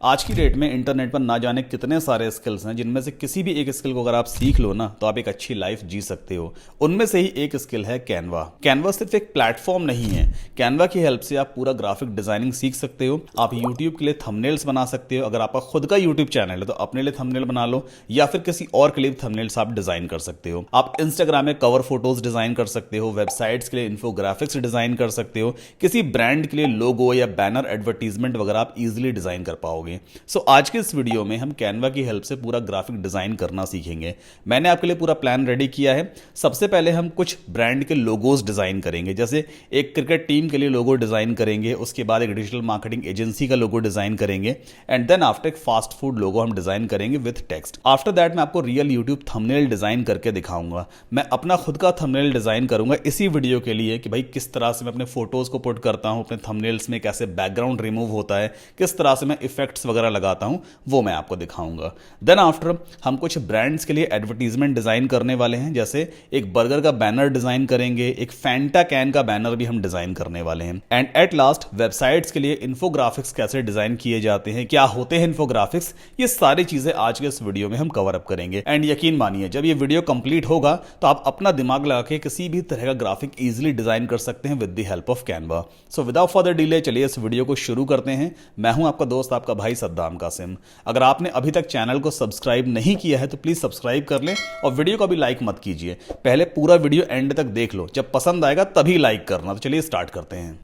आज की डेट में इंटरनेट पर ना जाने कितने सारे स्किल्स हैं, जिनमें से किसी भी एक स्किल को अगर आप सीख लो ना तो आप एक अच्छी लाइफ जी सकते हो। उनमें से ही एक स्किल है कैनवा। कैनवा सिर्फ एक प्लेटफॉर्म नहीं है। कैनवा की हेल्प से आप पूरा ग्राफिक डिजाइनिंग सीख सकते हो। आप यूट्यूब के लिए थंबनेल्स बना सकते हो। अगर आपका खुद का यूट्यूब चैनल है तो अपने लिए थंबनेल बना लो, या फिर किसी और के लिए थंबनेल्स आप डिजाइन कर सकते हो। आप इंस्टाग्राम में कवर फोटोज डिजाइन कर सकते हो, वेबसाइट्स के लिए इन्फोग्राफिक्स डिजाइन कर सकते हो, किसी ब्रांड के लिए लोगो या बैनर एडवर्टीजमेंट वगैरह आप इजिली डिजाइन कर पाओगे। आज के इस वीडियो में हम कैनवा की हेल्प से पूरा ग्राफिक डिजाइन करना सीखेंगे। मैंने आपके लिए पूरा प्लान रेडी किया है। सबसे पहले हम कुछ ब्रांड के लोगोज डिजाइन करेंगे, जैसे एक क्रिकेट टीम के लिए लोगो डिजाइन करेंगे, उसके बाद एक डिजिटल मार्केटिंग एजेंसी का लोगो डिजाइन करेंगे, एंड देन आफ्टर एक फास्ट फूड लोगो हम डिजाइन करेंगे विथ टेक्स्ट। आफ्टर दैट मैं आपको रियल यूट्यूब थंबनेल डिजाइन करके दिखाऊंगा। मैं अपना खुद का थंबनेल डिजाइन करूंगा इसी वीडियो के लिए कि भाई किस तरह से मैं अपने फोटोज को पुट करता हूं, अपने थंबनेल्स में कैसे बैकग्राउंड रिमूव होता है, किस तरह से मैं इफेक्ट्स वगैरह लगाता हूं, वो मैं आपको दिखाऊंगा। देन आफ्टर हम कुछ ब्रांड्स के लिए एडवर्टीजमेंट डिजाइन करने वाले हैं, जैसे एक बर्गर का बैनर डिजाइन करेंगे, एक फैंटा कैन का बैनर भी हम डिजाइन करने वाले हैं, एंड एट लास्ट वेबसाइट्स के लिए इन्फोग्राफिक्स कैसे डिजाइन किए जाते हैं, क्या होते हैं इन्फोग्राफिक्स, ये सारी चीजें आज के इस वीडियो में हम कवर अप करेंगे। एंड यकीन मानिए जब ये वीडियो कंप्लीट होगा तो आप अपना दिमाग लगा के किसी भी तरह का ग्राफिक इजीली डिजाइन कर सकते हैं with the help of Canva. So without further delay चलिए इस वीडियो को शुरू करते हैं। मैं हूं आपका दोस्त, आपका भाई सद्दाम कासिम। अगर आपने अभी तक चैनल को सब्सक्राइब नहीं किया है तो प्लीज सब्सक्राइब कर लें, और वीडियो को भी लाइक मत कीजिए, पहले पूरा वीडियो एंड तक देख लो, जब पसंद आएगा तभी लाइक करना। तो चलिए स्टार्ट करते हैं।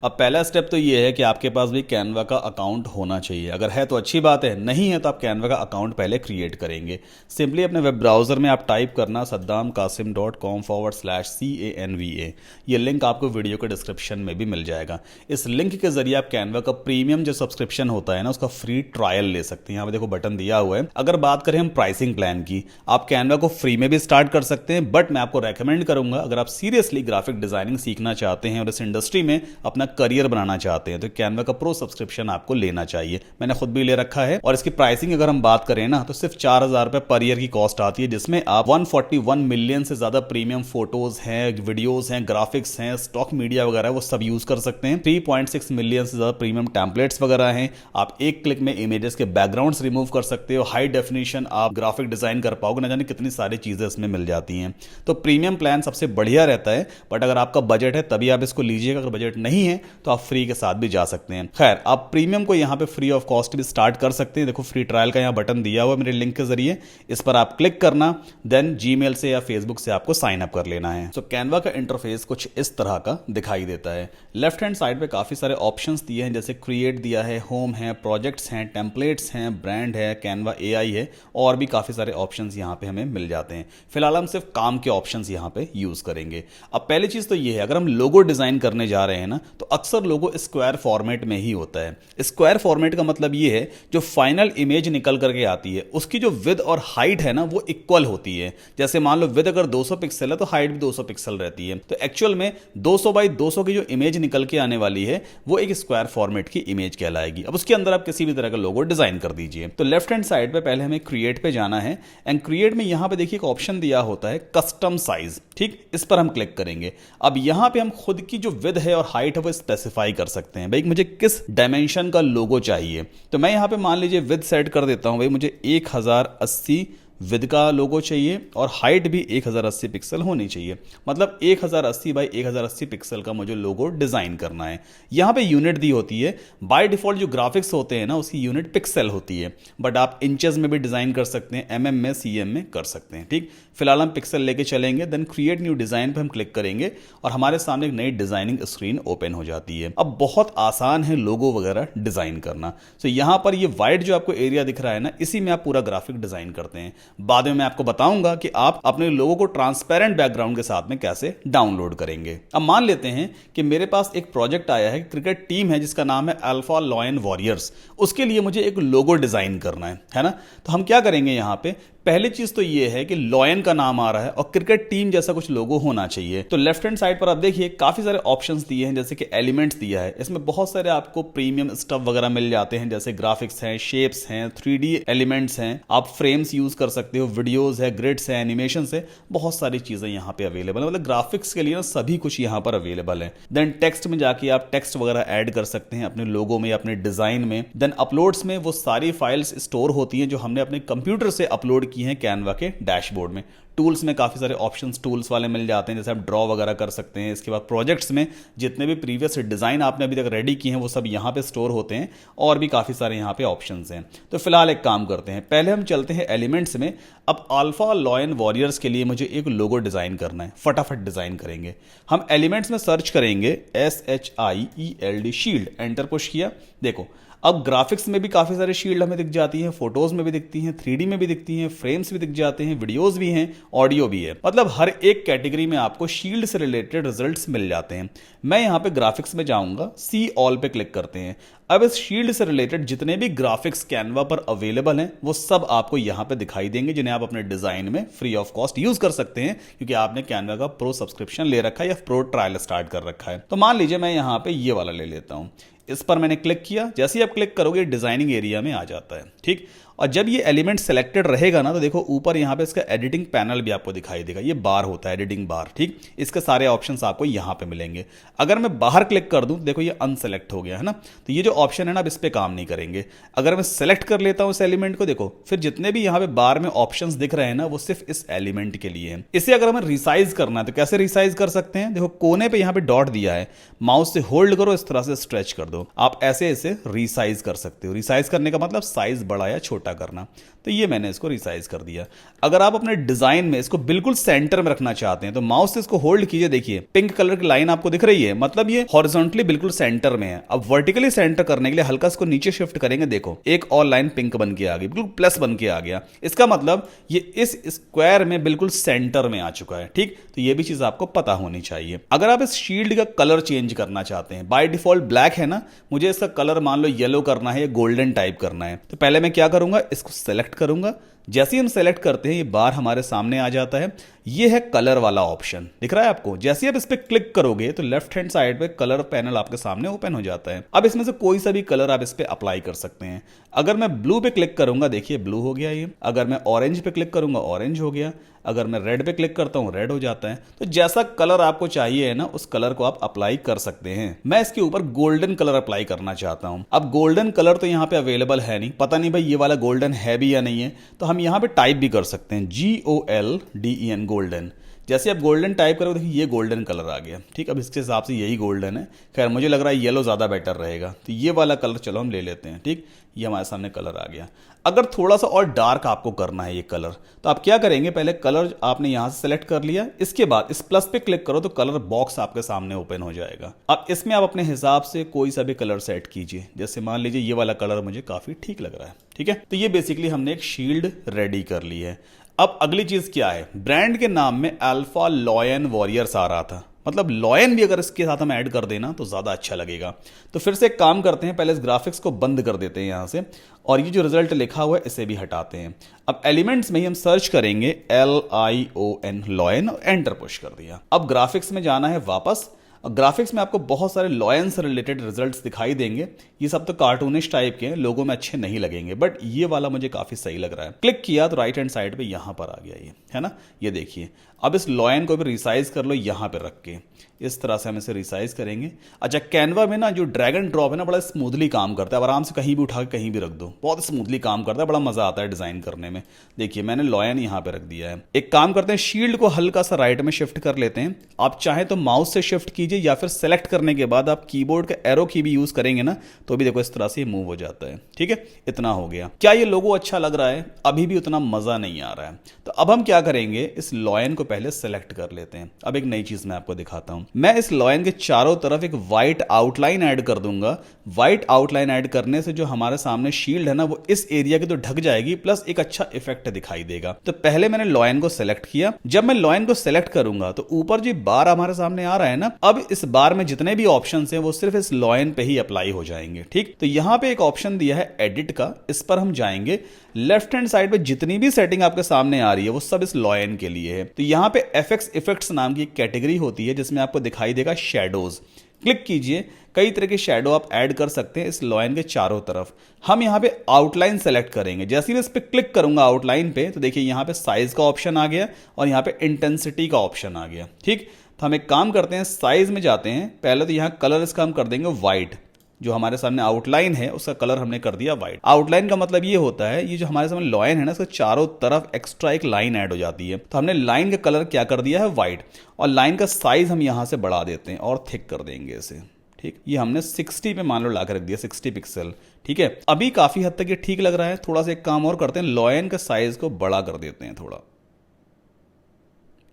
अब पहला स्टेप तो ये है कि आपके पास भी कैनवा का अकाउंट होना चाहिए। अगर है तो अच्छी बात है, नहीं है तो आप कैनवा का अकाउंट पहले क्रिएट करेंगे। सिंपली अपने वेब ब्राउजर में आप टाइप करना saddamkasim.com/canva। ये लिंक आपको वीडियो के डिस्क्रिप्शन में भी मिल जाएगा। इस लिंक के जरिए आप कैनवा का प्रीमियम जो सब्सक्रिप्शन होता है ना, उसका फ्री ट्रायल ले सकते हैं। यहाँ पे देखो बटन दिया हुआ है। अगर बात करें हम प्राइसिंग प्लान की, आप कैनवा को फ्री में भी स्टार्ट कर सकते हैं, बट मैं आपको रेकमेंड करूंगा अगर आप सीरियसली ग्राफिक डिजाइनिंग सीखना चाहते हैं और इस इंडस्ट्री में अपना करियर बनाना चाहते हैं तो कैनवा का प्रो सब्सक्रिप्शन आपको लेना चाहिए। मैंने खुद भी ले रखा है, और इसकी प्राइसिंग अगर हम बात करें ना तो सिर्फ 4000 रुपए पर ईयर की कॉस्ट आती है, जिसमें आप 141 मिलियन से ज्यादा प्रीमियम फोटोज हैं, वीडियोस हैं, ग्राफिक्स हैं, स्टॉक मीडिया वगैरह वो सब यूज कर सकते हैं। 3.6 मिलियन से ज्यादा प्रीमियम टेम्पलेट्स वगैरह हैं। आप एक क्लिक में इमेजेस के बैकग्राउंड्स रिमूव कर सकते हो, हाई डेफिनेशन आप ग्राफिक डिजाइन कर पाओगे, ना जाने कितनी सारी चीजें इसमें मिल जाती हैं। तो प्रीमियम प्लान सबसे बढ़िया रहता है, बट अगर आपका बजट है तभी आप इसको लीजिएगा। अगर बजट नहीं है तो आप फ्री के साथ भी जा सकते हैं। खैर, आप प्रीमियम को यहां पे फ्री ऑफ कॉस्ट भी स्टार्ट कर सकते हैं। देखो फ्री ट्रायल का यहां बटन दिया हुआ है मेरे लिंक के जरिए, इस पर आप क्लिक करना, देन जीमेल से या फेसबुक से आपको साइन अप कर लेना है। तो कैनवा का इंटरफेस कुछ इस तरह का दिखाई देता है। लेफ्ट हैंड साइड पे काफी सारे ऑप्शंस दिए हैं, जैसे क्रिएट दिया है, होम है, प्रोजेक्ट्स हैं, टेम्पलेट्स हैं, ब्रांड है, कैनवा AI है, और भी काफी सारे ऑप्शंस यहां पे हमें मिल जाते हैं। फिलहाल हम सिर्फ काम के ऑप्शंस यहां पे यूज करेंगे। अब पहली चीज तो ये है, अगर हम लोगो डिजाइन करने जा रहे हैं ना तो अक्सर लोगो स्क्वायर फॉर्मेट में ही होता है। स्क्वायर फॉर्मेट का मतलब ये है जो फाइनल इमेज निकल करके आती है उसकी जो विड्थ और हाइट है ना वो इक्वल होती है। जैसे मान लो विड्थ अगर 200 पिक्सल है तो हाइट भी 200 पिक्सल रहती है। तो एक्चुअल में 200 बाई 200 की जो इमेज निकल के आने वाली है वो एक स्क्वायर फॉर्मेट की इमेज कहलाएगी। अब उसके अंदर आप किसी भी तरह का लोगो डिजाइन कर दीजिए। तो लेफ्ट हैंड साइड पे पहले हमें क्रिएट पे जाना है, एंड क्रिएट में यहां पे देखिए एक ऑप्शन दिया होता है कस्टम साइज। ठीक, इस पर हम क्लिक करेंगे। अब यहां पे हम खुद की जो विड्थ है और हाइट है वो स्पेसिफाई कर सकते हैं। भाई मुझे किस डायमेंशन का लोगो चाहिए, तो मैं यहां पे मान लीजिए विड्थ सेट कर देता हूं। भाई मुझे 1080 विद का लोगो चाहिए, और हाइट भी 1080 पिक्सल होनी चाहिए। मतलब 1080 बाई 1080 पिक्सल का मुझे लोगो डिजाइन करना है। यहां पे यूनिट दी होती है। बाय डिफॉल्ट जो ग्राफिक्स होते हैं ना उसकी यूनिट पिक्सल होती है, बट आप इंचेस में भी डिजाइन कर सकते हैं, mm में, cm में कर सकते हैं। ठीक, फिलहाल हम पिक्सल लेके चलेंगे, देन क्रिएट न्यू डिजाइन पे हम क्लिक करेंगे और हमारे सामने एक नई डिजाइनिंग स्क्रीन ओपन हो जाती है। अब बहुत आसान है लोगो वगैरह डिजाइन करना। तो यहां पर ये वाइट जो आपको एरिया दिख रहा है ना, इसी में आप पूरा ग्राफिक डिजाइन करते हैं। बाद में मैं आपको बताऊंगा कि आप अपने लोगों को ट्रांसपेरेंट बैकग्राउंड के साथ में कैसे डाउनलोड करेंगे। अब मान लेते हैं कि मेरे पास एक प्रोजेक्ट आया है, क्रिकेट टीम है जिसका नाम है अल्फा लॉयन वॉरियर्स। उसके लिए मुझे एक लोगो डिजाइन करना है ना। तो हम क्या करेंगे, यहां पे पहली चीज तो ये है कि लॉयन का नाम आ रहा है और क्रिकेट टीम जैसा कुछ लोगो होना चाहिए। तो लेफ्ट हैंड साइड पर आप देखिए काफी सारे ऑप्शंस दिए हैं, जैसे कि एलिमेंट्स दिया है, इसमें बहुत सारे आपको प्रीमियम स्टफ वगैरह मिल जाते हैं, जैसे ग्राफिक्स हैं, शेप्स हैं, 3D एलिमेंट्स हैं, आप फ्रेम्स यूज कर सकते हो, वीडियोस है, ग्रिड्स है, एनिमेशन है, बहुत सारी चीजें यहाँ पे अवेलेबल है। मतलब ग्राफिक्स के लिए ना सभी कुछ यहाँ पर अवेलेबल है। देन टेक्स्ट में जाके आप टेक्स्ट वगैरह ऐड कर सकते हैं अपने लोगो में या अपने डिजाइन में। देन अपलोड्स में वो सारी फाइल्स स्टोर होती हैं जो हमने अपने कंप्यूटर से अपलोड की हैं कैनवा के डैशबोर्ड में। टूल्स में काफ़ी सारे ऑप्शंस टूल्स वाले मिल जाते हैं, जैसे आप ड्रॉ वगैरह कर सकते हैं। इसके बाद प्रोजेक्ट्स में जितने भी प्रीवियस डिज़ाइन आपने अभी तक रेडी किए हैं वो सब यहाँ पे स्टोर होते हैं, और भी काफ़ी सारे यहाँ पे ऑप्शंस हैं। तो फिलहाल एक काम करते हैं, पहले हम चलते हैं एलिमेंट्स में। अब अल्फा लॉयन वॉरियर्स के लिए मुझे एक लोगो डिज़ाइन करना है, फटाफट डिज़ाइन करेंगे। हम एलिमेंट्स में सर्च करेंगे SHIELD शील्ड, एंटर पुश किया। देखो अब ग्राफिक्स में भी काफ़ी सारे शील्ड हमें दिख जाती हैं, फोटोज में भी दिखती हैं, 3D में भी दिखती हैं, फ्रेम्स भी दिख जाते हैं, वीडियोस भी हैं, ऑडियो भी है। मतलब हर एक कैटेगरी में आपको शील्ड से रिलेटेड रिजल्ट्स मिल जाते हैं। मैं यहाँ पे ग्राफिक्स में जाऊंगा, सी ऑल पे क्लिक करते हैं। अब इस शील्ड से रिलेटेड जितने भी ग्राफिक्स कैनवा पर अवेलेबल हैं वो सब आपको यहाँ पे दिखाई देंगे, जिन्हें आप अपने डिजाइन में फ्री ऑफ कॉस्ट यूज कर सकते हैं, क्योंकि आपने कैनवा का प्रो सब्सक्रिप्शन ले रखा है या प्रो ट्रायल स्टार्ट कर रखा है। तो मान लीजिए मैं यहाँ पे ये वाला ले लेता हूँ, इस पर मैंने क्लिक किया। जैसे ही आप क्लिक करोगे डिजाइनिंग एरिया में आ जाता है, ठीक। और जब ये एलिमेंट सेलेक्टेड रहेगा ना, तो देखो ऊपर यहाँ पे इसका एडिटिंग पैनल भी आपको दिखाई देगा, ये बार होता है एडिटिंग बार, ठीक। इसके सारे ऑप्शंस आपको यहाँ पे मिलेंगे। अगर मैं बाहर क्लिक कर दूं, देखो ये अनसेलेक्ट हो गया है ना, तो ये जो ऑप्शन है ना अब इस पे काम नहीं करेंगे। अगर मैं सेलेक्ट कर लेता हूं इस एलिमेंट को, देखो फिर जितने भी यहाँ पे बार में ऑप्शंस दिख रहे हैं ना वो सिर्फ इस एलिमेंट के लिए है। इसे अगर हमें रिसाइज करना है तो कैसे रिसाइज कर सकते हैं, देखो कोने पे यहाँ पे डॉट दिया है, माउस से होल्ड करो, इस तरह से स्ट्रेच कर दो, आप ऐसे इसे रिसाइज कर सकते हो। रिसाइज करने का मतलब साइज बड़ा या छोटा करना। तो ये मैंने इसको रिसाइज कर दिया। अगर आप अपने डिजाइन में इसको बिल्कुल सेंटर में रखना चाहते हैं तो माउस से इसको होल्ड कीजिए, देखिए पिंक कलर की लाइन आपको दिख रही है, मतलब ये हॉरिजॉन्टली बिल्कुल सेंटर में है। अब वर्टिकली सेंटर करने के लिए हल्का इसको नीचे शिफ्ट करेंगे, देखो एक और लाइन पिंक बन के आ गई, बिल्कुल प्लस बन के आ गया। इसका मतलब ये इस स्क्वायर में बिल्कुल सेंटर में आ चुका है, ठीक। तो ये भी चीज आपको पता होनी चाहिए। अगर आप इस शील्ड का कलर चेंज करना चाहते हैं, बाय डिफॉल्ट ब्लैक है ना, मुझे इसका कलर मान लो येलो करना है या गोल्डन टाइप करना है, तो पहले मैं क्या करूंगा, इसको सेलेक्ट करूंगा। जैसे ही हम सेलेक्ट करते हैं ये बार हमारे सामने आ जाता है। ये है कलर वाला ऑप्शन, दिख रहा है आपको। जैसे ही आप इस पे क्लिक करोगे तो लेफ्ट हैंड साइड पे कलर पैनल आपके सामने ओपन हो जाता है। अब इसमें से कोई सा भी कलर आप इस पे अप्लाई कर सकते हैं। अगर मैं ब्लू पे क्लिक करूंगा, देखिए ब्लू हो गया ये। अगर मैं ऑरेंज पे क्लिक करूंगा, ऑरेंज हो गया। अगर मैं रेड पे क्लिक करता हूं, रेड हो जाता है। तो जैसा कलर आपको चाहिए है ना, उस कलर को आप अप्लाई कर सकते हैं। मैं इसके ऊपर गोल्डन कलर अप्लाई करना चाहता हूं। अब गोल्डन कलर तो यहाँ पे अवेलेबल है नहीं, पता नहीं भाई ये वाला गोल्डन है भी या नहीं है, तो हम यहाँ पे टाइप भी कर सकते हैं, GOLDEN गोल्डन। जैसे आप गोल्डन टाइप करोगे, देखिए ये गोल्डन कलर आ गया, ठीक। अब इसके हिसाब से यही गोल्डन है। खैर मुझे लग रहा है येलो ज़्यादा बेटर रहेगा, तो ये वाला कलर चलो हम ले लेते हैं, ठीक। ये हमारे सामने कलर आ गया। अगर थोड़ा सा और डार्क आपको करना है ये कलर, तो आप क्या करेंगे, पहले कलर आपने यहाँ से सेलेक्ट कर लिया, इसके बाद इस प्लस पे क्लिक करो तो कलर बॉक्स आपके सामने ओपन हो जाएगा। अब इसमें आप अपने हिसाब से कोई सा भी कलर सेट कीजिए। जैसे मान लीजिए ये वाला कलर मुझे काफ़ी ठीक लग रहा है, ठीक है। तो ये बेसिकली हमने एक शील्ड रेडी कर ली है। अब अगली चीज क्या है, ब्रांड के नाम में अल्फा लॉयन वॉरियर्स आ रहा था, मतलब लॉयन भी अगर इसके साथ हम ऐड कर देना तो ज़्यादा अच्छा लगेगा। तो फिर से एक काम करते हैं, पहले इस ग्राफिक्स को बंद कर देते हैं यहाँ से, और ये जो रिजल्ट लिखा हुआ है इसे भी हटाते हैं। अब एलिमेंट्स में ही हम सर्च करेंगे LION लॉयन, और एंटर पुश कर दिया। अब ग्राफिक्स में जाना है वापस। ग्राफिक्स में आपको बहुत सारे लॉयन से रिलेटेड रिजल्ट्स दिखाई देंगे। ये सब तो कार्टूनिश टाइप के हैं, लोगों में अच्छे नहीं लगेंगे, बट ये वाला मुझे काफ़ी सही लग रहा है। क्लिक किया तो राइट हैंड साइड पे यहाँ पर आ गया ये, है ना, ये देखिए। अब इस लॉयन को भी रिसाइज कर लो यहाँ पे रख के, इस तरह से हम इसे रिसाइज करेंगे। अच्छा, कैनवा में ना जो ड्रैग एंड ड्रॉप है ना, बड़ा स्मूथली काम करता है। आराम से कहीं भी उठा के कहीं भी रख दो, बहुत स्मूथली काम करता है, बड़ा मजा आता है डिजाइन करने में। देखिए मैंने लॉयन यहाँ पे रख दिया है। एक काम करते हैं, शील्ड को हल्का सा राइट में शिफ्ट कर लेते हैं। आप चाहे तो माउस से शिफ्ट कीजिए, या फिर सेलेक्ट करने के बाद आप कीबोर्ड का एरो की भी यूज करेंगे ना, तो भी देखो इस तरह से ये मूव हो जाता है, ठीक है। इतना हो गया। क्या ये लोगो अच्छा लग रहा है? अभी भी उतना मजा नहीं आ रहा है। तो अब हम क्या करेंगे, इस लॉयन को पहले सेलेक्ट कर लेते हैं। अब एक नई चीज मैं आपको दिखाता हूं। मैं इस लॉयन के चारों तरफ एक व्हाइट आउटलाइन ऐड कर दूंगा। व्हाइट आउटलाइन ऐड करने से जो हमारे सामने शील्ड है ना, वो इस एरिया की तो ढक जाएगी, प्लस एक अच्छा इफेक्ट दिखाई देगा। तो पहले मैंने लॉयन को सेलेक्ट किया। जब मैं लॉयन को सेलेक्ट करूंगा तो ऊपर जो बार हमारे सामने आ रहा है ना, अब इस बार में जितने भी ऑप्शन हैं वो सिर्फ इस लॉयन पे ही अप्लाई हो जाएंगे। ठीक, तो यहां पे एक ऑप्शन दिया है एडिट का, इस पर हम जाएंगे। लेफ्ट हैंड साइड पे जितनी भी सेटिंग आपके सामने आ रही है वो सब इस लॉयन के लिए है। तो यहां पे एफएक्स इफेक्ट्स नाम की एक कैटेगरी होती है जिसमें आपको दिखाई देगा शैडोज। क्लिक कीजिए, कई तरह के शैडो आप ऐड कर सकते हैं इस लॉयन के चारों तरफ। हम यहां पे आउटलाइन सेलेक्ट करेंगे। जैसे ही मैं इस पे क्लिक करूंगा आउटलाइन पे, तो देखिए यहां पे साइज का ऑप्शन आ गया और यहां पे इंटेंसिटी का ऑप्शन आ गया। ठीक, तो हम एक काम करते हैं, साइज में जाते हैं। पहले तो यहां कलर इसका हम कर देंगे व्हाइट। जो हमारे सामने आउटलाइन है उसका कलर हमने कर दिया व्हाइट। आउटलाइन का मतलब ये होता है, ये जो हमारे सामने लॉयन है ना, इसके चारों तरफ एक्स्ट्रा एक लाइन ऐड हो जाती है। तो हमने लाइन का कलर क्या कर दिया है, व्हाइट। और लाइन का साइज हम यहां से बढ़ा देते हैं और थिक कर देंगे इसे। ठीक, ये हमने 60 पे मान लो ला कर रख दिया, 60 पिक्सल। ठीक है, अभी काफी हद तक ये ठीक लग रहा है। थोड़ा सा एक काम और करते हैं, लॉयन का साइज को बड़ा कर देते हैं थोड़ा,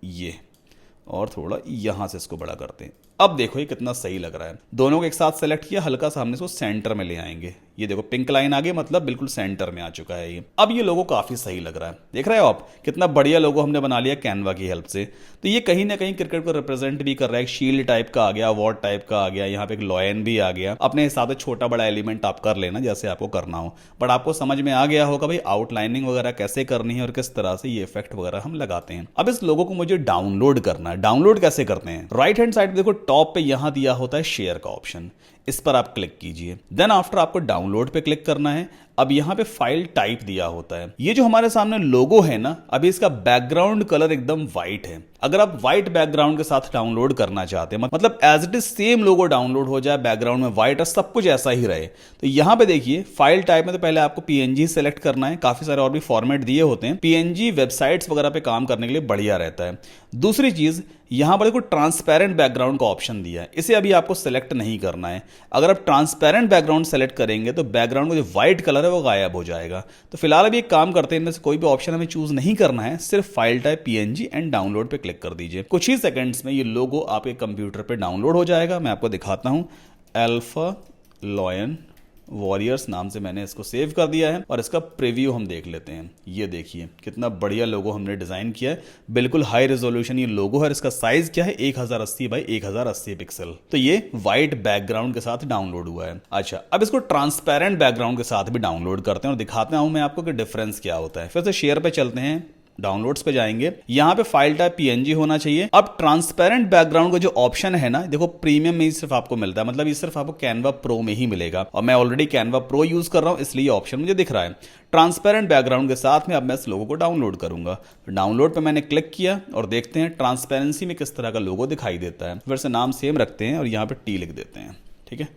ये, और थोड़ा यहां से इसको बड़ा करते हैं। अब देखो ये कितना सही लग रहा है। दोनों को एक साथ सेलेक्ट किया, हल्का सा हमने इसको सेंटर में ले आएंगे। ये देखो पिंक लाइन आ गई, मतलब बिल्कुल सेंटर में आ चुका है ये। अब ये लोगो काफी सही लग रहा है, देख रहे हो आप कितना बढ़िया लोगो हमने बना लिया कैनवा की हेल्प से। तो ये कहीं ना कहीं क्रिकेट को रिप्रेजेंट भी कर रहा है। शील्ड टाइप का आ गया, अवार्ड टाइप का आ गया, यहाँ पे एक लॉयन भी आ गया। अपने हिसाब से छोटा बड़ा एलिमेंट आप कर लेना जैसे आपको करना हो, बट आपको समझ में आ गया होगा भाई आउटलाइनिंग वगैरह कैसे करनी है और किस तरह से ये इफेक्ट वगैरह हम लगाते हैं। अब इस लोगो को मुझे डाउनलोड करना है। डाउनलोड कैसे करते हैं, राइट हैंड साइड देखो टॉप पे यहां दिया होता है शेयर का ऑप्शन, इस पर आप क्लिक कीजिए। देन आफ्टर आपको डाउनलोड पे क्लिक करना है। अब यहां पे फाइल टाइप दिया होता है। ये जो हमारे सामने लोगो है ना, अभी इसका बैकग्राउंड कलर एकदम व्हाइट है। अगर आप व्हाइट बैकग्राउंड के साथ डाउनलोड करना चाहते हैं, मतलब as it is same logo download हो जाए, बैकग्राउंड में व्हाइट और सब कुछ ऐसा ही रहे, तो यहां पे देखिए फाइल टाइप में तो पहले आपको पीएनजी सेलेक्ट करना है। काफी सारे और भी फॉर्मेट दिए होते हैं। पीएनजी वेबसाइट्स वगैरह पे काम करने के लिए बढ़िया रहता है। दूसरी चीज, यहां पर देखो ट्रांसपेरेंट बैकग्राउंड का ऑप्शन दिया है, इसे अभी आपको सेलेक्ट नहीं करना है। अगर आप ट्रांसपेरेंट बैकग्राउंड सेलेक्ट करेंगे तो बैकग्राउंड का जो व्हाइट कलर है वो गायब हो जाएगा। तो फिलहाल अभी एक काम करते हैं, इनमें से कोई भी ऑप्शन हमें चूज नहीं करना है, सिर्फ file type PNG and download पे क्लिक कर दीजिए। कुछ ही सेकंड्स में ये लोगो आपके कंप्यूटर पे डाउनलोड हो जाएगा। मैं आपको दिखाता हूं, अल्फा लॉयन वॉरियर्स नाम से मैंने इसको सेव कर दिया है और इसका प्रीव्यू हम देख लेते हैं। ये देखिए कितना बढ़िया लोगो हमने डिजाइन किया है, बिल्कुल हाई रेजोल्यूशन ये लोगो है। इसका साइज क्या है, 1080 बाई 1080 पिक्सल। तो ये व्हाइट बैकग्राउंड के साथ डाउनलोड हुआ है। अच्छा, अब इसको ट्रांसपेरेंट बैकग्राउंड के साथ भी डाउनलोड करते हैं और दिखाते हूं मैं आपको कि डिफरेंस क्या होता है। फिर से शेयर पे चलते हैं, डाउनलोड्स पे जाएंगे। यहां पे फाइल टाइप पीएनजी होना चाहिए। अब ट्रांसपेरेंट बैकग्राउंड का जो ऑप्शन है ना, देखो प्रीमियम में ही सिर्फ आपको मिलता है, मतलब ये सिर्फ आपको कैनवा प्रो में ही मिलेगा और मैं ऑलरेडी कैनवा प्रो यूज कर रहा हूं, इसलिए ऑप्शन मुझे दिख रहा है। ट्रांसपेरेंट बैकग्राउंड के साथ में अब मैं इस लोगो को डाउनलोड करूंगा। डाउनलोड पे मैंने क्लिक किया और देखते हैं ट्रांसपेरेंसी में किस तरह का लोगो दिखाई देता है। फिर से नाम सेम रखते हैं और यहाँ पे टी लिख देते हैं। ठीक है,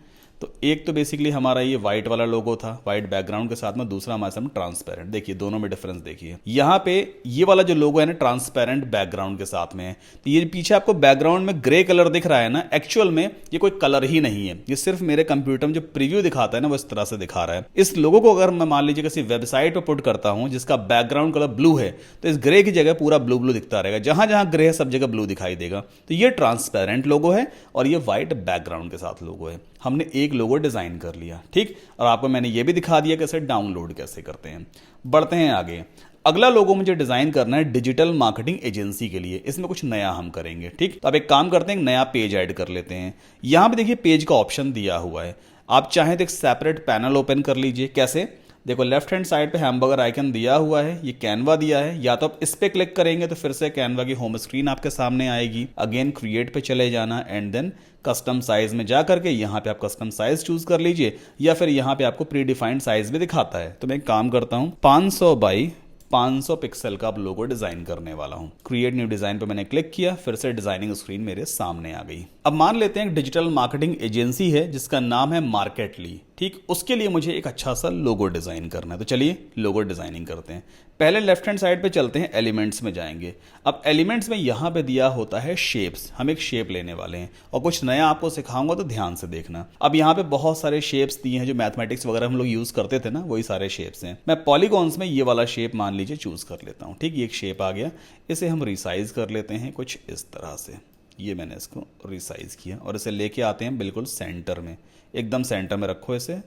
तो एक तो बेसिकली हमारा ये व्हाइट वाला लोगो था व्हाइट बैकग्राउंड के साथ में, दूसरा हमारे सामने ट्रांसपेरेंट। देखिए दोनों में डिफरेंस देखिए, यहाँ पे ये वाला जो लोगो है ना ट्रांसपेरेंट बैकग्राउंड के साथ में है, तो ये पीछे आपको बैकग्राउंड में ग्रे कलर दिख रहा है ना, एक्चुअल में ये कोई कलर ही नहीं है। ये सिर्फ मेरे कंप्यूटर में जो प्रीव्यू दिखाता है ना वो इस तरह से दिखा रहा है। इस लोगो को अगर मैं मान लीजिए किसी वेबसाइट पर पुट करता हूं जिसका बैकग्राउंड कलर ब्लू है, तो इस ग्रे की जगह पूरा ब्लू ब्लू दिखता रहेगा। जहां जहां ग्रे है सब जगह ब्लू दिखाई देगा। तो ये ट्रांसपेरेंट लोगो है और ये व्हाइट बैकग्राउंड के साथ लोगो है। हमने एक लोगो डिजाइन कर लिया। ठीक, और आपको मैंने ये भी दिखा दिया कैसे डाउनलोड कैसे करते हैं। बढ़ते हैं आगे। अगला लोगो मुझे डिजाइन करना है डिजिटल मार्केटिंग एजेंसी के लिए। इसमें कुछ नया हम करेंगे। ठीक, तो अब एक काम करते हैं, नया पेज ऐड कर लेते हैं। यहां पे देखिए पेज का ऑप्शन दिया हुआ है। आप चाहें तो एक सेपरेट पैनल ओपन कर लीजिए। कैसे, देखो लेफ्ट हैंड साइड पे हैमबर्गर आइकन दिया हुआ है, ये कैनवा दिया है। या तो आप इस पे क्लिक करेंगे तो फिर से कैनवा की होम स्क्रीन आपके सामने आएगी। अगेन क्रिएट पे चले जाना एंड देन कस्टम साइज में जा करके यहाँ पे आप कस्टम साइज चूज कर लीजिए, या फिर यहाँ पे आपको प्री डिफाइंड साइज भी दिखाता है। तो मैं एक काम करता हूँ, 500 बाई 500 पिक्सल का अब लोगो डिजाइन करने वाला हूं। क्रिएट न्यू डिजाइन पे मैंने क्लिक किया, फिर से डिजाइनिंग स्क्रीन मेरे सामने आ गई। अब मान लेते हैं डिजिटल मार्केटिंग एजेंसी है जिसका नाम है मार्केटली। ठीक, उसके लिए मुझे एक अच्छा सा लोगो डिज़ाइन करना है। तो चलिए लोगो डिज़ाइनिंग करते हैं। पहले लेफ्ट हैंड साइड पे चलते हैं, एलिमेंट्स में जाएंगे। अब एलिमेंट्स में यहाँ पे दिया होता है शेप्स, हम एक शेप लेने वाले हैं और कुछ नया आपको सिखाऊंगा तो ध्यान से देखना। अब यहाँ पे बहुत सारे शेप्स दिए हैं जो मैथमेटिक्स वगैरह हम लोग यूज़ करते थे ना, वही सारे शेप्स हैं। मैं पॉलीगॉन्स में ये वाला शेप मान लीजिए चूज़ कर लेता हूँ। ठीक, ये एक शेप आ गया, इसे हम रिसाइज कर लेते हैं कुछ इस तरह से। ये मैंने इसको रिसाइज किया और इसे लेके आते हैं बिल्कुल सेंटर में, एकदम सेंटर में रखो इसे,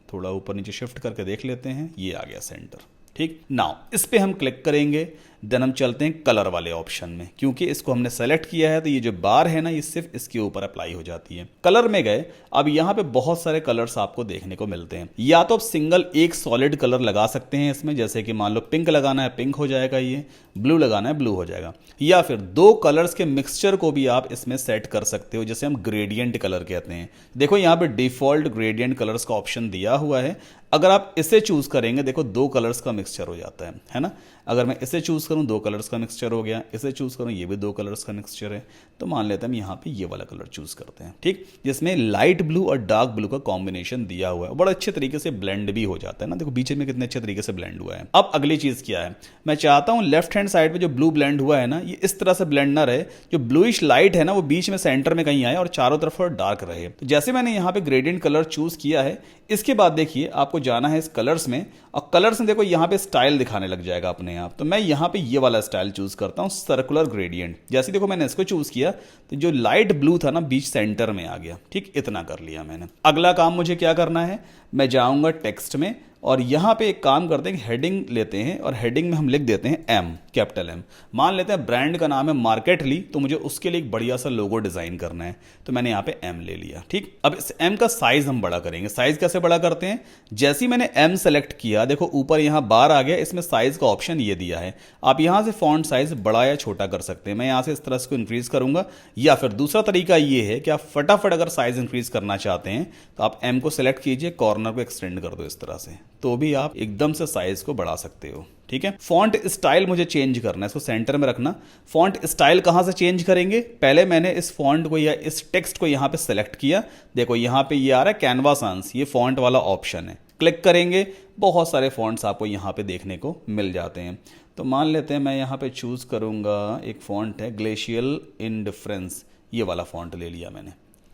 थोड़ा ऊपर नीचे शिफ्ट करके देख लेते हैं, ये आ गया सेंटर। ठीक, नाउ इस पे हम क्लिक करेंगे, देन हम चलते हैं कलर वाले ऑप्शन में। क्योंकि इसको हमने सेलेक्ट किया है तो ये जो बार है ना, ये सिर्फ इसके ऊपर अप्लाई हो जाती है। कलर में गए, अब यहाँ पे बहुत सारे कलर्स आपको देखने को मिलते हैं। या तो आप सिंगल एक सॉलिड कलर लगा सकते हैं इसमें, जैसे कि मान लो पिंक लगाना है पिंक हो जाएगा, ये ब्लू लगाना है ब्लू हो जाएगा। या फिर दो कलर्स के मिक्सचर को भी आप इसमें सेट कर सकते हो, जैसे हम ग्रेडियंट कलर कहते हैं। देखो यहाँ पे डिफॉल्ट ग्रेडियंट कलर्स का ऑप्शन दिया हुआ है। अगर आप इसे चूज करेंगे, देखो दो कलर्स का मिक्सचर हो जाता है ना। अगर मैं इसे चूज करूं, दो कलर्स का मिक्सचर हो गया, इसे चूज करूं, ये भी दो कलर्स का मिक्सचर है। तो मान लेते हैं हम यहाँ पे ये वाला कलर चूज करते हैं। ठीक, जिसमें लाइट ब्लू और डार्क ब्लू का कॉम्बिनेशन दिया हुआ है, बड़ा अच्छे तरीके से ब्लेंड भी हो जाता है ना। देखो बीच में कितने अच्छे तरीके से ब्लेंड हुआ है। अब अगली चीज क्या है, मैं चाहता हूं लेफ्ट हैंड साइड पे जो ब्लू ब्लेंड हुआ है ना, ये इस तरह से ब्लेंड ना रहे, जो ब्लूइश लाइट है ना वो बीच में सेंटर में कहीं आए और चारों तरफ डार्क रहे। तो जैसे मैंने यहाँ पे ग्रेडियंट कलर चूज किया है, इसके बाद देखिए आपको जाना है इस कलर्स में, और कलर्स में देखो यहाँ पे स्टाइल दिखाने लग जाएगा अपने आप। तो मैं यहाँ पे ये वाला स्टाइल चूज करता हूँ, सर्कुलर ग्रेडियंट। जैसे देखो मैंने इसको चूज किया तो जो लाइट ब्लू था ना बीच सेंटर में आ गया। ठीक, इतना कर लिया मैंने। अगला काम मुझे क्या करना है, मैं जाऊंगा टेक्स्ट में और यहाँ पे एक काम करते हैं, हेडिंग लेते हैं और हेडिंग में हम लिख देते हैं एम, कैपिटल एम। मान लेते हैं ब्रांड का नाम है मार्केटली, तो मुझे उसके लिए एक बढ़िया सा लोगो डिजाइन करना है, तो मैंने यहाँ पे एम ले लिया। ठीक, अब इस एम का साइज हम बड़ा करेंगे। साइज कैसे बड़ा करते हैं, जैसे ही मैंने एम सेलेक्ट किया, देखो ऊपर यहाँ बार आ गया, इसमें साइज का ऑप्शन ये दिया है। आप यहाँ से फॉन्ट साइज बड़ा या छोटा कर सकते हैं। मैं यहाँ से इस तरह से इंक्रीज करूंगा, या फिर दूसरा तरीका ये है कि आप फटाफट अगर साइज इंक्रीज करना चाहते हैं तो आप एम को सेलेक्ट कीजिए, कॉर्नर को एक्सटेंड कर दो इस तरह से, तो भी आप एकदम से साइज को बढ़ा सकते हो। ठीक है, फॉन्ट स्टाइल मुझे चेंज करना है, इसको सेंटर में रखना। फॉन्ट स्टाइल कहां से चेंज करेंगे, पहले मैंने इस फॉन्ट को या इस टेक्स्ट को यहां पे सेलेक्ट किया। देखो यहां पे ये आ रहा है कैनवास आंस, ये फॉन्ट वाला ऑप्शन है। क्लिक करेंगे, बहुत सारे फॉन्ट्स आपको यहां पे देखने को मिल जाते हैं। तो मान लेते हैं मैं यहां पे चूज करूंगा, एक फॉन्ट है ग्लेशियल इंडिफरेंस, ये वाला फॉन्ट ले लिया मैंने।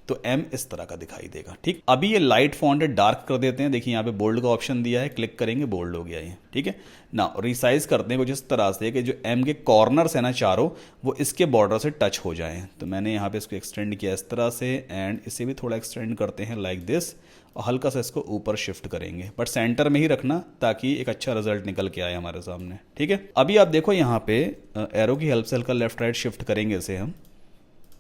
तो एम इस तरह का दिखाई देगा। ठीक, अभी ये लाइट फॉन्ट है, डार्क कर देते हैं। देखिए यहाँ पे बोल्ड का ऑप्शन दिया है, क्लिक करेंगे बोल्ड हो गया ये। ठीक है ना, रिसाइज करते हैं कुछ इस तरह से कि जो एम के कॉर्नर्स है ना चारों, वो इसके बॉर्डर से टच हो जाए। तो मैंने यहाँ पे इसको एक्सटेंड किया इस तरह से, एंड इसे भी थोड़ा एक्सटेंड करते हैं लाइक दिस, और हल्का सा इसको ऊपर शिफ्ट करेंगे, बट सेंटर में ही रखना ताकि एक अच्छा रिजल्ट निकल के आए हमारे सामने। ठीक है, अभी आप देखो यहाँ पे एरो की हेल्प से हल्का लेफ्ट राइट शिफ्ट करेंगे इसे हम।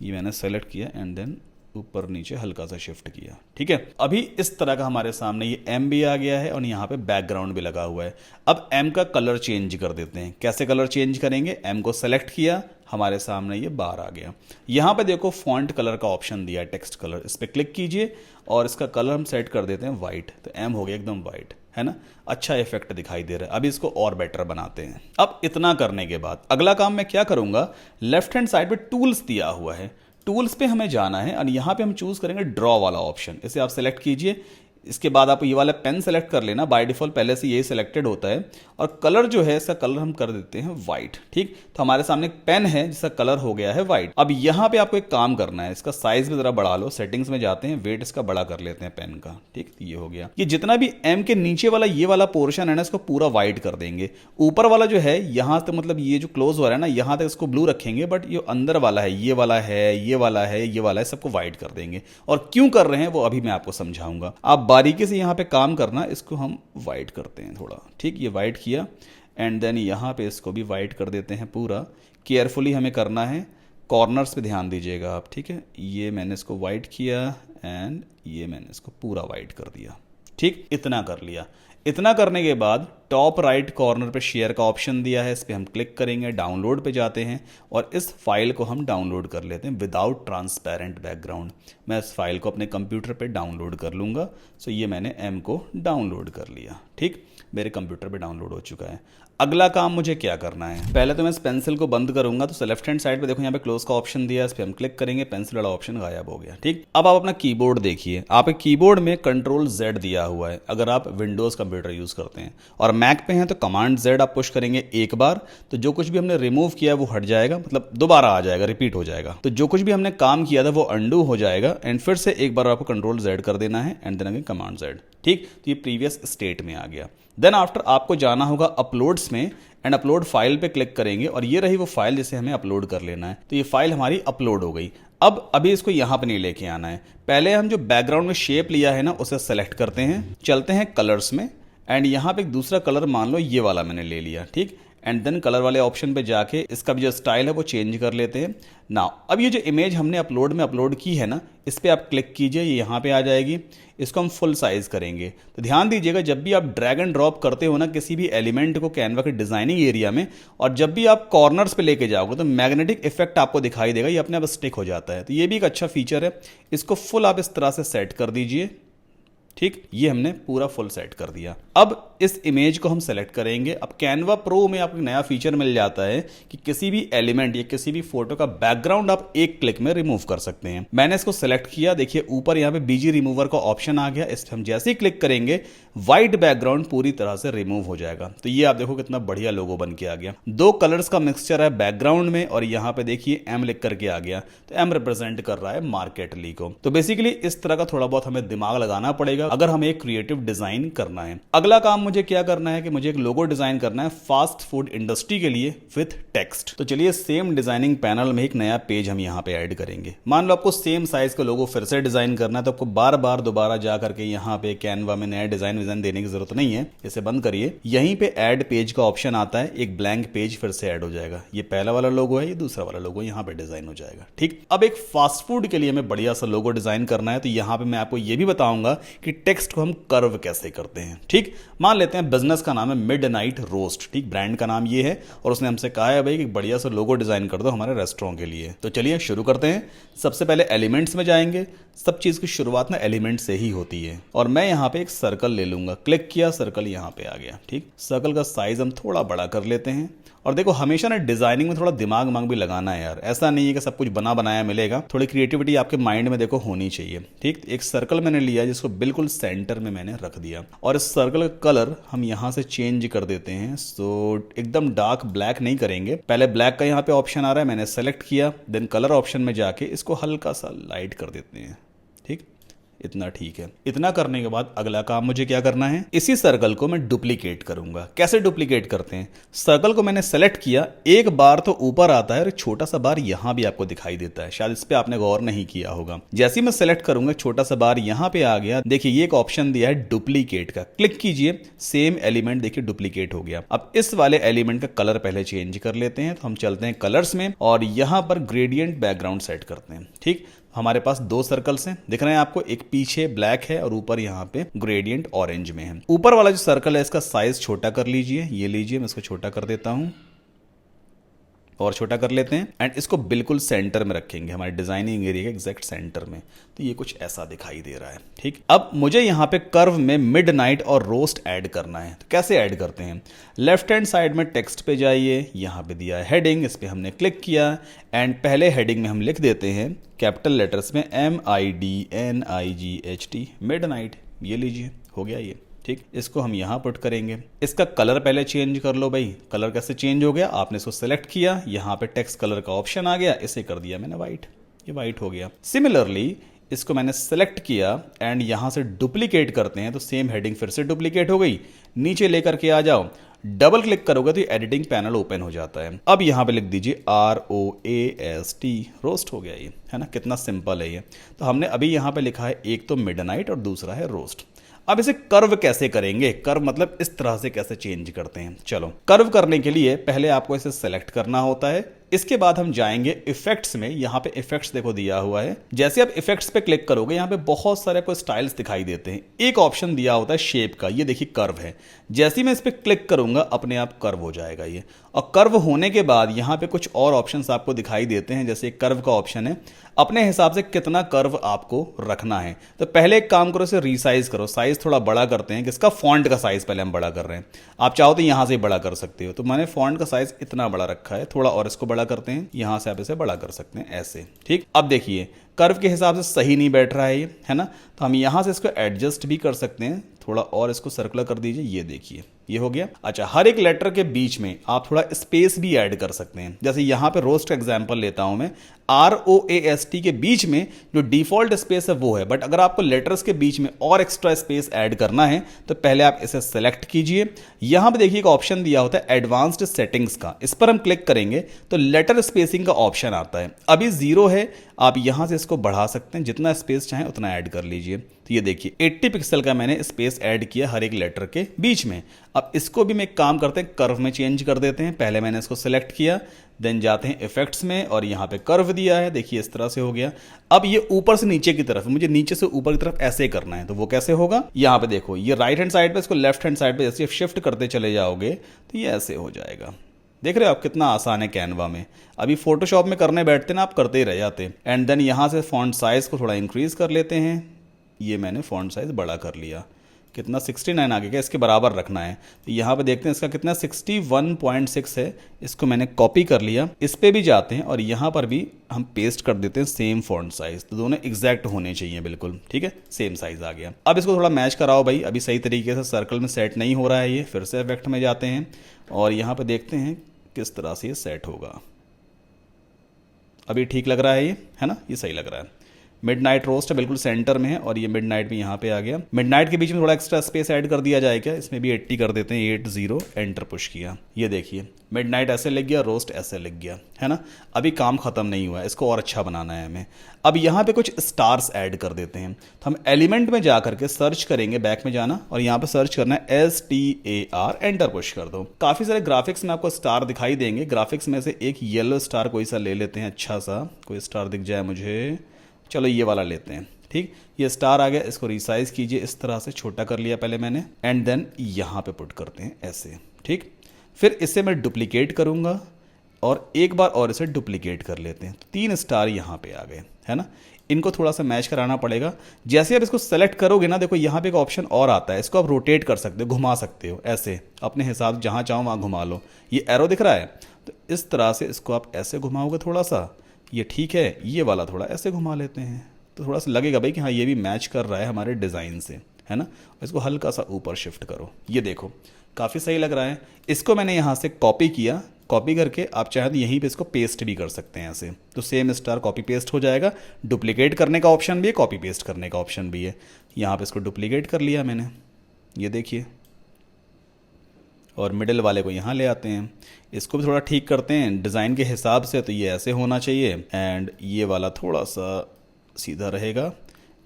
ये मैंने सेलेक्ट किया एंड देन ऊपर नीचे हल्का सा शिफ्ट किया। ठीक है, अभी इस तरह का हमारे सामने ये एम भी आ गया है और यहाँ पे बैकग्राउंड भी लगा हुआ है। अब एम का कलर चेंज कर देते हैं। कैसे कलर चेंज करेंगे, एम को सेलेक्ट किया, हमारे सामने ये बार आ गया। यहाँ पे देखो फॉन्ट कलर का ऑप्शन दिया है, टेक्स्ट कलर, इस पर क्लिक कीजिए और इसका कलर हम सेट कर देते हैं व्हाइट। तो एम हो गया एकदम व्हाइट, है ना, अच्छा इफेक्ट दिखाई दे रहा है। अभी इसको और बेटर बनाते हैं। अब इतना करने के बाद अगला काम मैं क्या करूंगा, लेफ्ट हैंड साइड पे टूल्स दिया हुआ है, टूल्स पे हमें जाना है और यहाँ पे हम चूज करेंगे ड्रॉ वाला ऑप्शन। इसे आप सेलेक्ट कीजिए, इसके बाद आप ये वाला पेन सेलेक्ट कर लेना, बाय डिफॉल्ट पहले से यही सेलेक्टेड होता है। और कलर जो है इसका कलर हम कर देते हैं व्हाइट। ठीक, तो हमारे सामने एक पेन है जिसका कलर हो गया है व्हाइट। अब यहाँ पे आपको एक काम करना है, इसका साइज भी जरा बढ़ा लो, सेटिंग्स में जाते हैं, वेट इसका बड़ा कर लेते हैं पेन का। ठीक, ये हो गया। ये जितना भी एम के नीचे वाला ये वाला पोर्शन है ना, इसको पूरा व्हाइट कर देंगे। ऊपर वाला जो है यहाँ तक, मतलब ये जो क्लोज हो रहा है ना, यहाँ तक इसको ब्लू रखेंगे, बट ये अंदर वाला है, ये वाला है, ये वाला है, ये वाला है, सबको व्हाइट कर देंगे। और क्यों कर रहे हैं वो अभी मैं आपको समझाऊंगा। आप बारीकी से यहाँ पे काम करना, इसको हम वाइट करते हैं थोड़ा। ठीक, ये वाइट किया एंड देन यहाँ पे इसको भी वाइट कर देते हैं पूरा। केयरफुली हमें करना है, कॉर्नर्स पे ध्यान दीजिएगा आप। ठीक है, ये मैंने इसको वाइट किया एंड ये मैंने इसको पूरा वाइट कर दिया। ठीक, इतना कर लिया। इतना करने के बाद टॉप राइट कॉर्नर पे शेयर का ऑप्शन दिया है, इस पर हम क्लिक करेंगे, डाउनलोड पे जाते हैं और इस फाइल को हम डाउनलोड कर लेते हैं विदाउट ट्रांसपेरेंट बैकग्राउंड। मैं इस फाइल को अपने कंप्यूटर पे डाउनलोड कर लूँगा। सो ये मैंने एम को डाउनलोड कर लिया। ठीक, मेरे कंप्यूटर पे डाउनलोड हो चुका है। अगला काम मुझे क्या करना है, पहले तो मैं इस पेंसिल को बंद करूंगा। तो लेफ्ट हैंड साइड पे देखो यहाँ पे क्लोज का ऑप्शन दिया है, इस पर हम क्लिक करेंगे, पेंसिल वाला ऑप्शन गायब हो गया। ठीक, अब आप अपना कीबोर्ड देखिए, आप कीबोर्ड में कंट्रोल Z दिया हुआ है अगर आप विंडोज कंप्यूटर यूज करते हैं, और मैक पे हैं तो कमांड Z आप पुश करेंगे एक बार, तो जो कुछ भी हमने रिमूव किया वो हट जाएगा, मतलब दोबारा आ जाएगा, रिपीट हो जाएगा। तो जो कुछ भी हमने काम किया था वो अंडू हो जाएगा, एंड फिर से एक बार आपको कंट्रोल Z कर देना है and then again command Z। ठीक, तो ये प्रीवियस स्टेट में आ गया। देन आफ्टर आपको जाना होगा अपलोड्स में एंड अपलोड फाइल पे क्लिक करेंगे, और ये रही वो फाइल जिसे हमें अपलोड कर लेना है। तो ये फाइल हमारी अपलोड हो गई। अब अभी इसको यहाँ पे नहीं लेके आना है, पहले हम जो बैकग्राउंड में शेप लिया है ना उसे सेलेक्ट करते हैं, चलते हैं कलर्स में एंड यहाँ पे एक दूसरा कलर मान लो ये वाला मैंने ले लिया। ठीक, एंड देन कलर वाले ऑप्शन पे जाके इसका भी जो स्टाइल है वो चेंज कर लेते हैं। नाउ अब ये जो इमेज हमने अपलोड में अपलोड की है ना, इस पर आप क्लिक कीजिए, ये यहाँ पे आ जाएगी। इसको हम फुल साइज करेंगे। तो ध्यान दीजिएगा, जब भी आप ड्रैग एंड ड्रॉप करते हो ना किसी भी एलिमेंट को कैनवा के डिजाइनिंग एरिया में, और जब भी आप कॉर्नर्स पे लेके जाओगे तो मैग्नेटिक इफेक्ट आपको दिखाई देगा, ये अपने आप स्टिक हो जाता है। तो ये भी एक अच्छा फीचर है। इसको फुल आप इस तरह से सेट कर दीजिए। ठीक, ये हमने पूरा फुल सेट कर दिया। अब इस इमेज को हम सेलेक्ट करेंगे। अब कैनवा प्रो में आपको नया फीचर मिल जाता है कि किसी भी एलिमेंट या किसी भी फोटो का बैकग्राउंड आप एक क्लिक में रिमूव कर सकते हैं। मैंने इसको सेलेक्ट किया, देखिए ऊपर यहाँ पे बीजी रिमूवर का ऑप्शन आ गया। इस पर हम जैसे ही क्लिक करेंगे व्हाइट बैकग्राउंड पूरी तरह से रिमूव हो जाएगा। तो ये आप देखो कितना बढ़िया लोगो बन के आ गया। दो कलर्स का मिक्सचर है बैकग्राउंड में, और यहाँ पे देखिए एम लिख करके आ गया। तो एम रिप्रेजेंट कर रहा है मार्केट ली को। तो बेसिकली इस तरह का थोड़ा बहुत हमें दिमाग लगाना पड़ेगा अगर हमें एक क्रिएटिव डिजाइन करना है। अगला काम मुझे क्या करना है कि मुझे एक लोगो डिजाइन करना है फास्ट फूड इंडस्ट्री के लिए विथ टेक्स्ट। तो चलिए सेम डिजाइनिंग पैनल में एक नया पेज हम यहाँ पे ऐड करेंगे। मान लो आपको सेम साइज का लोगो फिर से डिजाइन करना है, तो आपको बार बार दोबारा जा करके यहाँ पे कैनवा में नया डिजाइन देने की जरूरत नहीं है। इसे बंद करिए, यहीं पे ऐड पेज का ऑप्शन आता है, एक ब्लैंक पेज फिर से ऐड हो जाएगा। ये पहला वाला लोगो है, ये दूसरा वाला लोगो यहाँ पे डिजाइन हो जाएगा। ठीक, अब एक फास्ट फूड के लिए हमें बढ़िया सा लोगो डिजाइन करना है, तो यहाँ पे मैं आपको ये भी बताऊंगा कि टेक्स्ट को हम कर्व कैसे करते हैं। ठीक, मान लेते हैं बिजनेस का नाम है मिडनाइट रोस्ट। ठीक, ब्रांड का नाम ये है, और उसने हमसे कहा है भाई कि बढ़िया सा लोगो डिजाइन कर दो हमारे रेस्टोरेंट के लिए। तो चलिए शुरू करते हैं। सबसे पहले एलिमेंट्स में जाएंगे। सब चीज की शुरुआत ना एलिमेंट से ही होती है, और मैं यहाँ पे एक सर्कल ले लूंगा। क्लिक किया, सर्कल यहाँ पे आ गया। ठीक, सर्कल का साइज हम थोड़ा बड़ा कर लेते हैं। और देखो हमेशा ना डिजाइनिंग में थोड़ा दिमाग भी लगाना है यार, ऐसा नहीं है कि सब कुछ बना बनाया मिलेगा। थोड़ी क्रिएटिविटी आपके माइंड में देखो होनी चाहिए। ठीक, एक सर्कल मैंने लिया जिसको बिल्कुल सेंटर में मैंने रख दिया, और इस सर्कल का कलर हम यहाँ से चेंज कर देते हैं। सो एकदम डार्क ब्लैक नहीं करेंगे, पहले ब्लैक का यहाँ पे ऑप्शन आ रहा है, मैंने सेलेक्ट किया, देन कलर ऑप्शन में जाके इसको हल्का सा लाइट कर देते हैं। ठीक, इतना ठीक है। इतना करने के बाद अगला काम मुझे क्या करना है, इसी सर्कल को मैं डुप्लीकेट करूंगा। कैसे डुप्लीकेट करते हैं, सर्कल को मैंने सेलेक्ट किया, एक बार तो ऊपर आता है और एक छोटा सा बार यहां भी आपको दिखाई देता है, शायद इस पे आपने गौर नहीं किया होगा। जैसे ही मैं सेलेक्ट करूंगा छोटा सा बार यहां पे आ गया। देखिए ये एक ऑप्शन दिया है डुप्लीकेट का, क्लिक कीजिए, सेम एलिमेंट देखिए डुप्लीकेट हो गया। अब इस वाले एलिमेंट का कलर पहले चेंज कर लेते हैं। तो हम चलते हैं कलर्स में और यहां पर ग्रेडियंट बैकग्राउंड सेट करते हैं। ठीक, हमारे पास दो सर्कल्स हैं, दिख रहे हैं आपको, एक पीछे ब्लैक है और ऊपर यहाँ पे ग्रेडियंट ऑरेंज में है। ऊपर वाला जो सर्कल है इसका साइज छोटा कर लीजिए, ये लीजिए, मैं इसको छोटा कर देता हूं और छोटा कर लेते हैं, एंड इसको बिल्कुल सेंटर में रखेंगे, हमारे डिजाइनिंग एरिया के एग्जैक्ट सेंटर में। तो ये कुछ ऐसा दिखाई दे रहा है। ठीक, अब मुझे यहाँ पे कर्व में मिडनाइट और रोस्ट ऐड करना है। तो कैसे ऐड करते हैं, लेफ्ट हैंड साइड में टेक्स्ट पे जाइए, यहाँ पे दिया है हेडिंग, इस पे हमने क्लिक किया, एंड पहले हेडिंग में हम लिख देते हैं कैपिटल लेटर्स में MIDNIGHT मिडनाइट। ये लीजिए, हो गया ये। ठीक, इसको हम यहाँ पुट करेंगे। इसका कलर पहले चेंज कर लो भाई। कलर कैसे चेंज हो गया, आपने इसको सेलेक्ट किया, यहाँ पे टेक्स्ट कलर का ऑप्शन आ गया, इसे कर दिया मैंने व्हाइट, ये व्हाइट हो गया। सिमिलरली इसको मैंने सेलेक्ट किया एंड यहाँ से डुप्लीकेट करते हैं, तो सेम हेडिंग फिर से डुप्लीकेट हो गई। नीचे लेकर के आ जाओ, डबल क्लिक करोगे तो ये एडिटिंग पैनल ओपन हो जाता है। अब यहाँ पे लिख दीजिए ROAST, रोस्ट हो गया ये, है ना, कितना सिंपल है ये। तो हमने अभी यहाँ पे लिखा है, एक तो मिडनाइट और दूसरा है रोस्ट। अब इसे कर्व कैसे करेंगे, कर्व मतलब इस तरह से कैसे चेंज करते हैं। चलो, कर्व करने के लिए पहले आपको इसे सेलेक्ट करना होता है, इसके बाद हम जाएंगे इफेक्ट्स में। यहाँ पे इफेक्ट्स देखो दिया हुआ है। जैसे आप इफेक्ट्स पे क्लिक करोगे यहाँ पे बहुत सारे आपको स्टाइल्स दिखाई देते हैं। एक ऑप्शन दिया होता है शेप का, ये देखिए कर्व है। जैसे ही मैं इस पर क्लिक करूंगा अपने आप कर्व हो जाएगा ये। और कर्व होने के बाद यहाँ पे कुछ और ऑप्शंस आपको दिखाई देते हैं। जैसे कर्व का ऑप्शन है, अपने हिसाब से कितना कर्व आपको रखना है। तो पहले एक काम करो, इसे रीसाइज करो, साइज थोड़ा बड़ा करते हैं। किसका? फॉन्ट का साइज पहले हम बड़ा कर रहे हैं। आप चाहो तो यहाँ से बड़ा कर सकते हो। तो मैंने फॉन्ट का साइज इतना बड़ा रखा है, थोड़ा और इसको बड़ा करते हैं। यहाँ से आप इसे बड़ा कर सकते हैं ऐसे। ठीक, अब देखिए कर्व के हिसाब से सही नहीं बैठ रहा है ये, है ना। तो हम यहाँ से इसको एडजस्ट भी कर सकते हैं, थोड़ा और इसको सर्कुलर कर दीजिए। ये देखिए ये हो गया। अच्छा, हर एक लेटर के बीच में आप थोड़ा स्पेस भी ऐड कर सकते हैं। जैसे यहाँ पे रोस्ट का एग्जांपल लेता हूं मैं, ROAST के बीच में जो डिफॉल्ट स्पेस है वो है, बट अगर आपको लेटर्स के बीच में और एक्स्ट्रा स्पेस ऐड करना है तो पहले आप इसे सेलेक्ट कीजिए। यहां पे देखिए एक ऑप्शन दिया होता है एडवांस्ड सेटिंग्स का, इस पर हम क्लिक करेंगे तो लेटर स्पेसिंग का ऑप्शन आता है। अभी 0 है, आप यहां से इसको बढ़ा सकते हैं, जितना स्पेस चाहें उतना ऐड कर लीजिए। तो ये देखिए 80 पिक्सल का मैंने स्पेस ऐड किया हर एक लेटर के बीच में। अब इसको भी मैं एक काम करते हैं, कर्व में चेंज कर देते हैं। पहले मैंने इसको सिलेक्ट किया, देन जाते हैं इफेक्ट्स में और यहाँ पे कर्व दिया है। देखिए इस तरह से हो गया। अब ये ऊपर से नीचे की तरफ, मुझे नीचे से ऊपर की तरफ ऐसे करना है, तो वो कैसे होगा? यहाँ पे देखो, ये राइट हैंड साइड पे, इसको लेफ्ट हैंड साइड पे जैसे शिफ्ट करते चले जाओगे तो ये ऐसे हो जाएगा। देख रहे हो आप कितना आसान है कैनवा में। अभी फोटोशॉप में करने बैठते ना आप करते ही रह जाते। एंड देन यहाँ से फॉन्ट साइज को थोड़ा इंक्रीज कर लेते हैं। ये मैंने फॉन्ट साइज बड़ा कर लिया, कितना 69 आ गया, इसके बराबर रखना है। तो यहाँ पे देखते हैं इसका कितना 61.6 है। इसको मैंने कॉपी कर लिया, इस पे भी जाते हैं और यहाँ पर भी हम पेस्ट कर देते हैं सेम फॉन्ट साइज। तो दोनों एग्जैक्ट होने चाहिए बिल्कुल, ठीक है, सेम साइज आ गया। अब इसको थोड़ा मैच कराओ भाई, अभी सही तरीके से सर्कल में सेट नहीं हो रहा है ये। फिर से इफेक्ट में जाते हैं और यहाँ पे देखते हैं किस तरह से ये सेट होगा। अभी ठीक लग रहा है ये, है ना, ये सही लग रहा है। मिडनाइट रोस्ट बिल्कुल सेंटर में है और ये मिडनाइट भी यहाँ पे आ गया। मिडनाइट के बीच में थोड़ा एक्स्ट्रा स्पेस ऐड कर दिया जाए क्या? इसमें भी 80 कर देते हैं, 80, एंटर पुश किया। ये देखिए मिडनाइट ऐसे लिख गया, रोस्ट ऐसे लिख गया, है ना। अभी काम खत्म नहीं हुआ है, इसको और अच्छा बनाना है हमें। अब यहाँ पे कुछ स्टार्स ऐड कर देते हैं। तो हम एलिमेंट में जा करके सर्च करेंगे, बैक में जाना और यहाँ पे सर्च करना है STAR, एंटर पुश कर दो। काफी सारे ग्राफिक्स में आपको स्टार दिखाई देंगे। ग्राफिक्स में से एक येलो स्टार कोई सा ले लेते हैं, अच्छा सा कोई स्टार दिख जाए मुझे। चलो ये वाला लेते हैं। ठीक, ये स्टार आ गया, इसको रिसाइज कीजिए, इस तरह से छोटा कर लिया पहले मैंने। एंड देन यहाँ पे पुट करते हैं ऐसे। ठीक, फिर इसे मैं डुप्लीकेट करूंगा और एक बार और इसे डुप्लीकेट कर लेते हैं। तो 3 स्टार यहाँ पे आ गए, है ना। इनको थोड़ा सा मैच कराना पड़ेगा। जैसे आप इसको सेलेक्ट करोगे ना, देखो यहाँ पे एक ऑप्शन और आता है, इसको आप रोटेट कर सकते हो, घुमा सकते हो ऐसे अपने हिसाब से, जहाँ चाहो वहाँ घुमा लो। ये एरो दिख रहा है, तो इस तरह से इसको आप ऐसे घुमाओगे थोड़ा सा, ये ठीक है। ये वाला थोड़ा ऐसे घुमा लेते हैं, तो थोड़ा सा लगेगा भाई कि हाँ ये भी मैच कर रहा है हमारे डिज़ाइन से, है ना। इसको हल्का सा ऊपर शिफ्ट करो, ये देखो काफ़ी सही लग रहा है। इसको मैंने यहाँ से कॉपी किया, कॉपी करके आप चाहे तो यहीं पे इसको पेस्ट भी कर सकते हैं ऐसे, तो सेम स्टार कॉपी पेस्ट हो जाएगा। डुप्लीकेट करने का ऑप्शन भी है, कॉपी पेस्ट करने का ऑप्शन भी है। यहाँ पे इसको डुप्लीकेट कर लिया मैंने, ये देखिए, और मिडिल वाले को यहाँ ले आते हैं। इसको भी थोड़ा ठीक करते हैं डिज़ाइन के हिसाब से, तो ये ऐसे होना चाहिए। एंड ये वाला थोड़ा सा सीधा रहेगा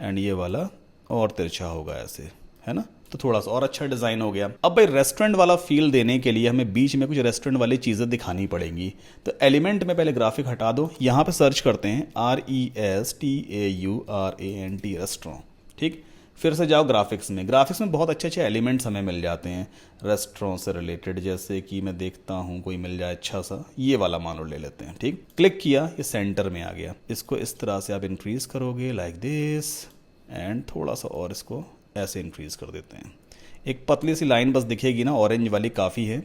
एंड ये वाला और तिरछा होगा ऐसे, है ना। तो थोड़ा सा और अच्छा डिज़ाइन हो गया। अब भाई रेस्टोरेंट वाला फील देने के लिए हमें बीच में कुछ रेस्टोरेंट वाली चीज़ें दिखानी पड़ेंगी। तो एलिमेंट में पहले ग्राफिक हटा दो, यहाँ पे सर्च करते हैं RESTAURANT, रेस्टोरेंट। ठीक, फिर से जाओ ग्राफिक्स में। ग्राफिक्स में बहुत अच्छे अच्छे एलिमेंट्स हमें मिल जाते हैं रेस्टोरेंट से रिलेटेड। जैसे कि मैं देखता हूँ कोई मिल जाए अच्छा सा, ये वाला मान लो ले लेते हैं। ठीक, क्लिक किया, ये सेंटर में आ गया। इसको इस तरह से आप इंक्रीज करोगे लाइक दिस, एंड थोड़ा सा और इसको ऐसे इंक्रीज कर देते हैं। एक पतली सी लाइन बस दिखेगी ना, ऑरेंज वाली काफ़ी है।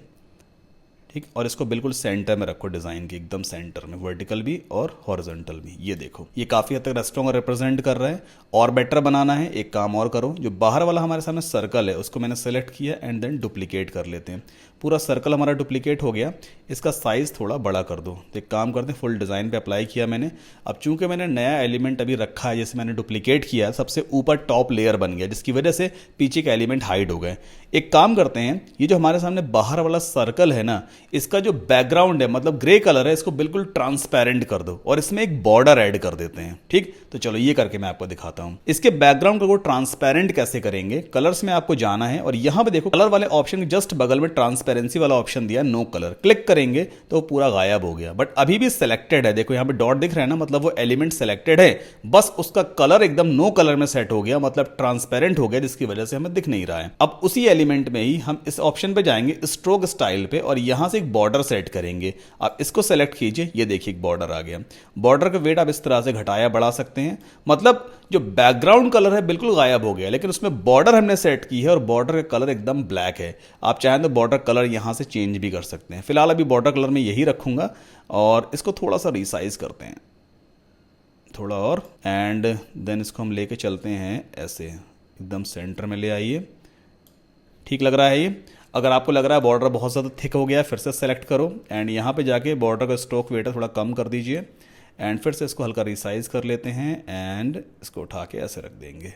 ठीक, और इसको बिल्कुल सेंटर में रखो, डिज़ाइन के एकदम सेंटर में, वर्टिकल भी और हॉरिजॉन्टल भी। ये देखो ये काफ़ी हद तक रेस्टोरेंट को रिप्रेजेंट कर रहा है। और बेटर बनाना है, एक काम और करो, जो बाहर वाला हमारे सामने सर्कल है उसको मैंने सेलेक्ट किया एंड देन डुप्लीकेट कर लेते हैं। पूरा सर्कल हमारा डुप्लीकेट हो गया, इसका साइज़ थोड़ा बड़ा कर दो। तो एक काम करते हैं, फुल डिज़ाइन पे अप्लाई किया मैंने। अब चूंकि मैंने नया एलिमेंट अभी रखा है, जैसे मैंने डुप्लीकेट किया, सबसे ऊपर टॉप लेयर बन गया, जिसकी वजह से पीछे के एलिमेंट हाइड हो गए। एक काम करते हैं, ये जो हमारे सामने बाहर वाला सर्कल है ना, इसका जो बैकग्राउंड है मतलब ग्रे कलर है, इसको बिल्कुल ट्रांसपेरेंट कर दो और इसमें एक बॉर्डर ऐड कर देते हैं। ठीक, तो चलो ये करके मैं आपको दिखाता हूं। इसके बैकग्राउंड को ट्रांसपेरेंट कैसे करेंगे, कलर्स में आपको जाना है और यहां पे देखो कलर वाले ऑप्शन के जस्ट बगल में ट्रांसपेरेंसी वाला ऑप्शन दिया, नो कलर। क्लिक करेंगे करेंगे तो वो पूरा गायब हो गया, बट अभी भी सिलेक्टेड है। देखो यहाँ पे डॉट दिख रहा है ना, मतलब वो एलिमेंट सिलेक्टेड है, बस उसका कलर एकदम नो कलर में सेट हो गया, मतलब ट्रांसपेरेंट हो गया, जिसकी वजह से हमें दिख नहीं रहा है। अब उसी एलिमेंट में ही हम इस ऑप्शन पे जाएंगे स्ट्रोक स्टाइल पे और यहां से एक बॉर्डर सेट करेंगे। आप इसको सेलेक्ट कीजिए, ये देखिए एक बॉर्डर आ गया। बॉर्डर का वेट आप इस तरह से घटाया बढ़ा सकते हैं, मतलब जो बैकग्राउंड कलर है बिल्कुल गायब हो गया, लेकिन उसमें बॉर्डर हमने सेट की है और बॉर्डर का कलर एकदम ब्लैक है। आप चाहें तो बॉर्डर कलर यहां से चेंज भी कर सकते हैं। फिलहाल अभी बॉर्डर कलर में यही रखूंगा और इसको थोड़ा सा रिसाइज करते हैं, थोड़ा और, एंड देन इसको हम लेके चलते हैं ऐसे एकदम सेंटर में ले आइए। ठीक लग रहा है ये। अगर आपको लग रहा है बॉर्डर बहुत ज़्यादा थिक हो गया, फिर से सेलेक्ट करो एंड यहाँ पे जाके बॉर्डर का स्ट्रोक वेट थोड़ा कम कर दीजिए एंड फिर से इसको हल्का रिसाइज कर लेते हैं एंड इसको उठा के ऐसे रख देंगे।